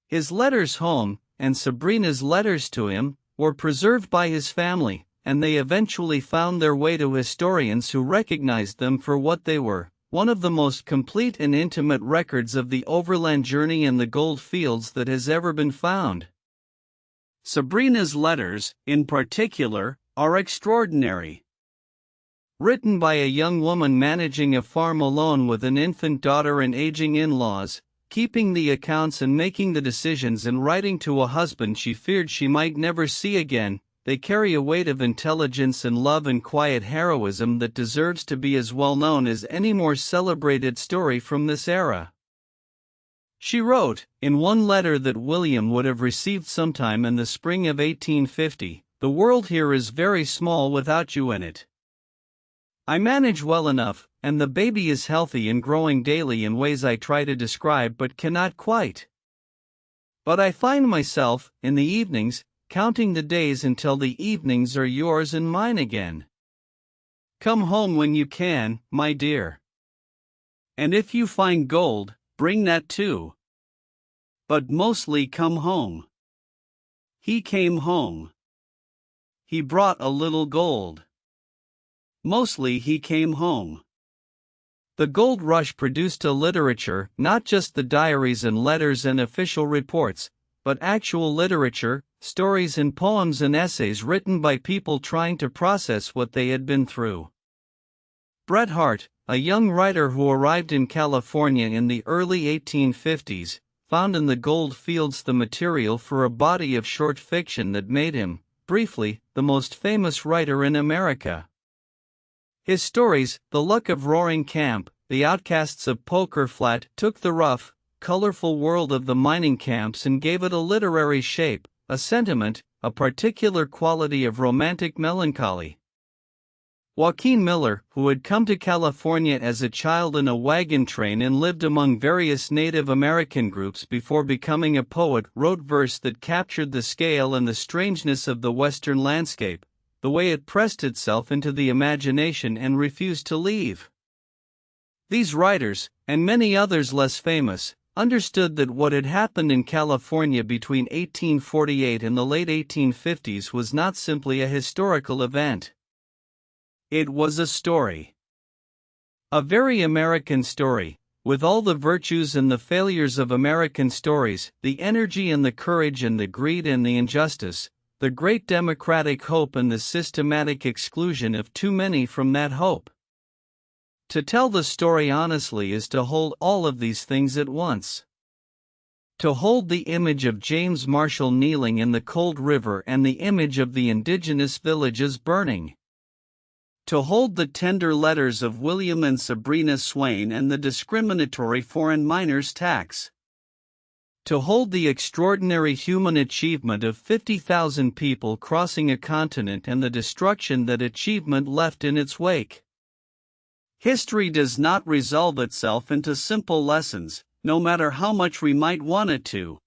His letters home, and Sabrina's letters to him, were preserved by his family, and they eventually found their way to historians who recognized them for what they were, one of the most complete and intimate records of the overland journey in the gold fields that has ever been found. Sabrina's letters, in particular, are extraordinary. Written by a young woman managing a farm alone with an infant daughter and aging in-laws, keeping the accounts and making the decisions and writing to a husband she feared she might never see again, they carry a weight of intelligence and love and quiet heroism that deserves to be as well known as any more celebrated story from this era. She wrote, in one letter that William would have received sometime in the spring of 1850, "The world here is very small without you in it. I manage well enough, and the baby is healthy and growing daily in ways I try to describe but cannot quite. But I find myself, in the evenings, counting the days until the evenings are yours and mine again. Come home when you can, my dear. And if you find gold, bring that too. But mostly come home." He came home. He brought a little gold. Mostly he came home. The gold rush produced a literature, not just the diaries and letters and official reports, but actual literature, stories and poems and essays written by people trying to process what they had been through. Bret Harte, a young writer who arrived in California in the early 1850s, found in the gold fields the material for a body of short fiction that made him, briefly, the most famous writer in America. His stories, The Luck of Roaring Camp, The Outcasts of Poker Flat, took the rough, colorful world of the mining camps and gave it a literary shape, a sentiment, a particular quality of romantic melancholy. Joaquin Miller, who had come to California as a child in a wagon train and lived among various Native American groups before becoming a poet, wrote verse that captured the scale and the strangeness of the Western landscape, the way it pressed itself into the imagination and refused to leave. These writers, and many others less famous, understood that what had happened in California between 1848 and the late 1850s was not simply a historical event. It was a story. A very American story, with all the virtues and the failures of American stories, the energy and the courage and the greed and the injustice, the great democratic hope and the systematic exclusion of too many from that hope. To tell the story honestly is to hold all of these things at once. To hold the image of James Marshall kneeling in the cold river and the image of the indigenous villages burning. To hold the tender letters of William and Sabrina Swain and the discriminatory foreign miners' tax. To hold the extraordinary human achievement of 50,000 people crossing a continent and the destruction that achievement left in its wake. History does not resolve itself into simple lessons, no matter how much we might want it to.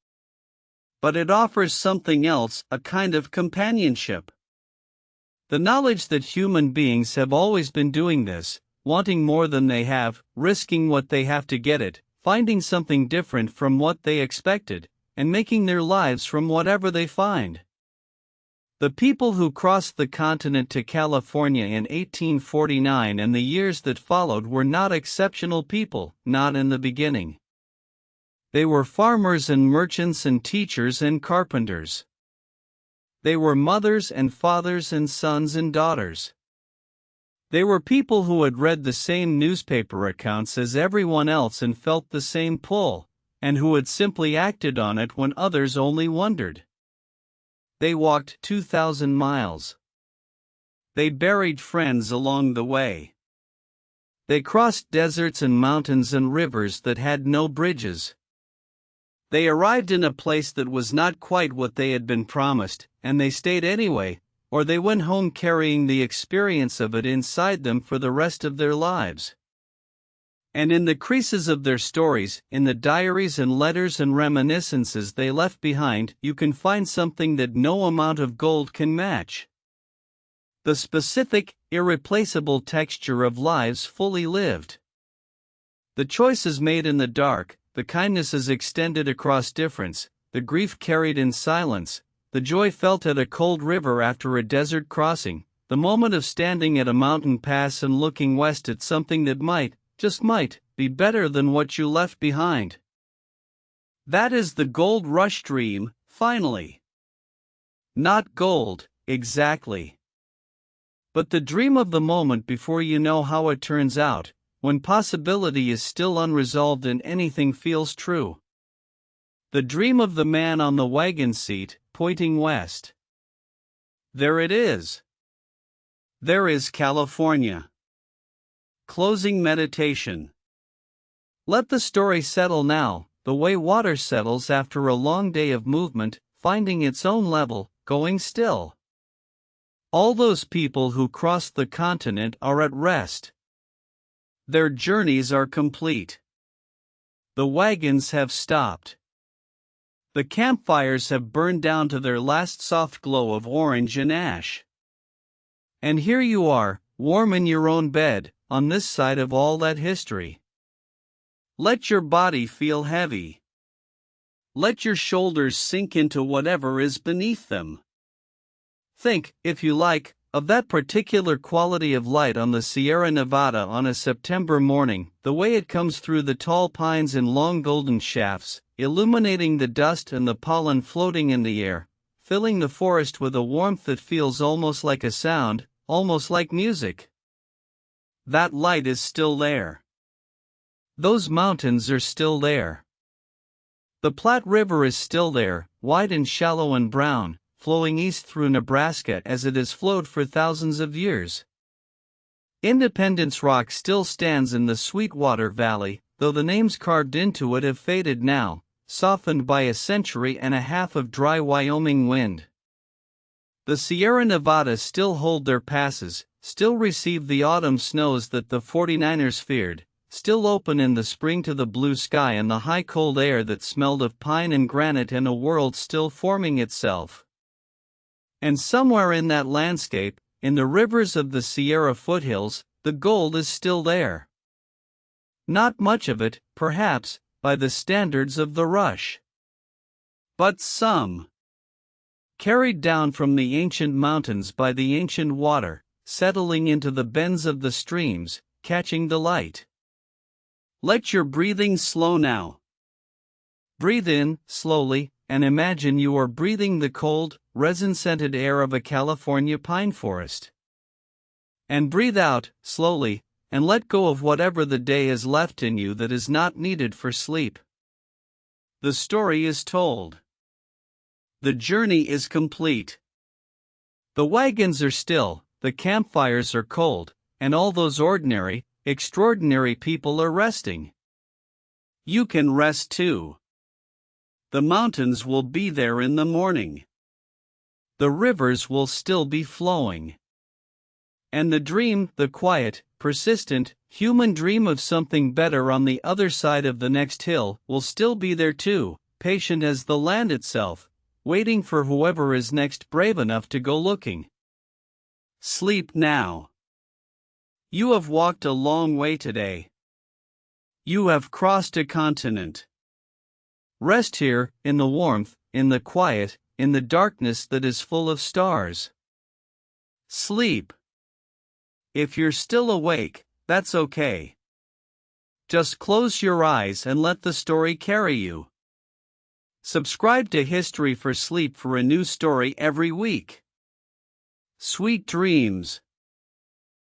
But it offers something else, a kind of companionship. The knowledge that human beings have always been doing this, wanting more than they have, risking what they have to get it, finding something different from what they expected, and making their lives from whatever they find. The people who crossed the continent to California in 1849 and the years that followed were not exceptional people, not in the beginning. They were farmers and merchants and teachers and carpenters. They were mothers and fathers and sons and daughters. They were people who had read the same newspaper accounts as everyone else and felt the same pull, and who had simply acted on it when others only wondered. They walked 2,000 miles. They buried friends along the way. They crossed deserts and mountains and rivers that had no bridges. They arrived in a place that was not quite what they had been promised, and they stayed anyway, or they went home carrying the experience of it inside them for the rest of their lives. And in the creases of their stories, in the diaries and letters and reminiscences they left behind, you can find something that no amount of gold can match. The specific, irreplaceable texture of lives fully lived. The choices made in the dark, the kindnesses extended across difference, the grief carried in silence, the joy felt at a cold river after a desert crossing, the moment of standing at a mountain pass and looking west at something that might, just might, be better than what you left behind. That is the gold rush dream, finally. Not gold, exactly. But the dream of the moment before you know how it turns out, when possibility is still unresolved and anything feels true. The dream of the man on the wagon seat, pointing west. There it is. There is California. Closing meditation. Let the story settle now, the way water settles after a long day of movement, finding its own level, going still. All those people who crossed the continent are at rest. Their journeys are complete. The wagons have stopped. The campfires have burned down to their last soft glow of orange and ash. And here you are, warm in your own bed, on this side of all that history. Let your body feel heavy. Let your shoulders sink into whatever is beneath them. Think, if you like, of that particular quality of light on the Sierra Nevada on a September morning, the way it comes through the tall pines in long golden shafts, illuminating the dust and the pollen floating in the air, filling the forest with a warmth that feels almost like a sound, almost like music. That light is still there. Those mountains are still there. The Platte River is still there, wide and shallow and brown, flowing east through Nebraska as it has flowed for thousands of years. Independence Rock still stands in the Sweetwater Valley, though the names carved into it have faded now, softened by a century and a half of dry Wyoming wind. The Sierra Nevadas still hold their passes, still receive the autumn snows that the 49ers feared, still open in the spring to the blue sky and the high cold air that smelled of pine and granite and a world still forming itself. And somewhere in that landscape, in the rivers of the Sierra foothills, the gold is still there. Not much of it, perhaps, by the standards of the rush. But some. Carried down from the ancient mountains by the ancient water, settling into the bends of the streams, catching the light. Let your breathing slow now. Breathe in, slowly, and imagine you are breathing the cold, resin-scented air of a California pine forest. And breathe out, slowly, and let go of whatever the day has left in you that is not needed for sleep. The story is told. The journey is complete. The wagons are still, the campfires are cold, and all those ordinary, extraordinary people are resting. You can rest too. The mountains will be there in the morning. The rivers will still be flowing. And the dream, the quiet, persistent, human dream of something better on the other side of the next hill, will still be there too, patient as the land itself, waiting for whoever is next brave enough to go looking. Sleep now. You have walked a long way today. You have crossed a continent. Rest here, in the warmth, in the quiet, in the darkness that is full of stars. Sleep. If you're still awake, that's okay. Just close your eyes and let the story carry you. Subscribe to History for Sleep for a new story every week. Sweet dreams.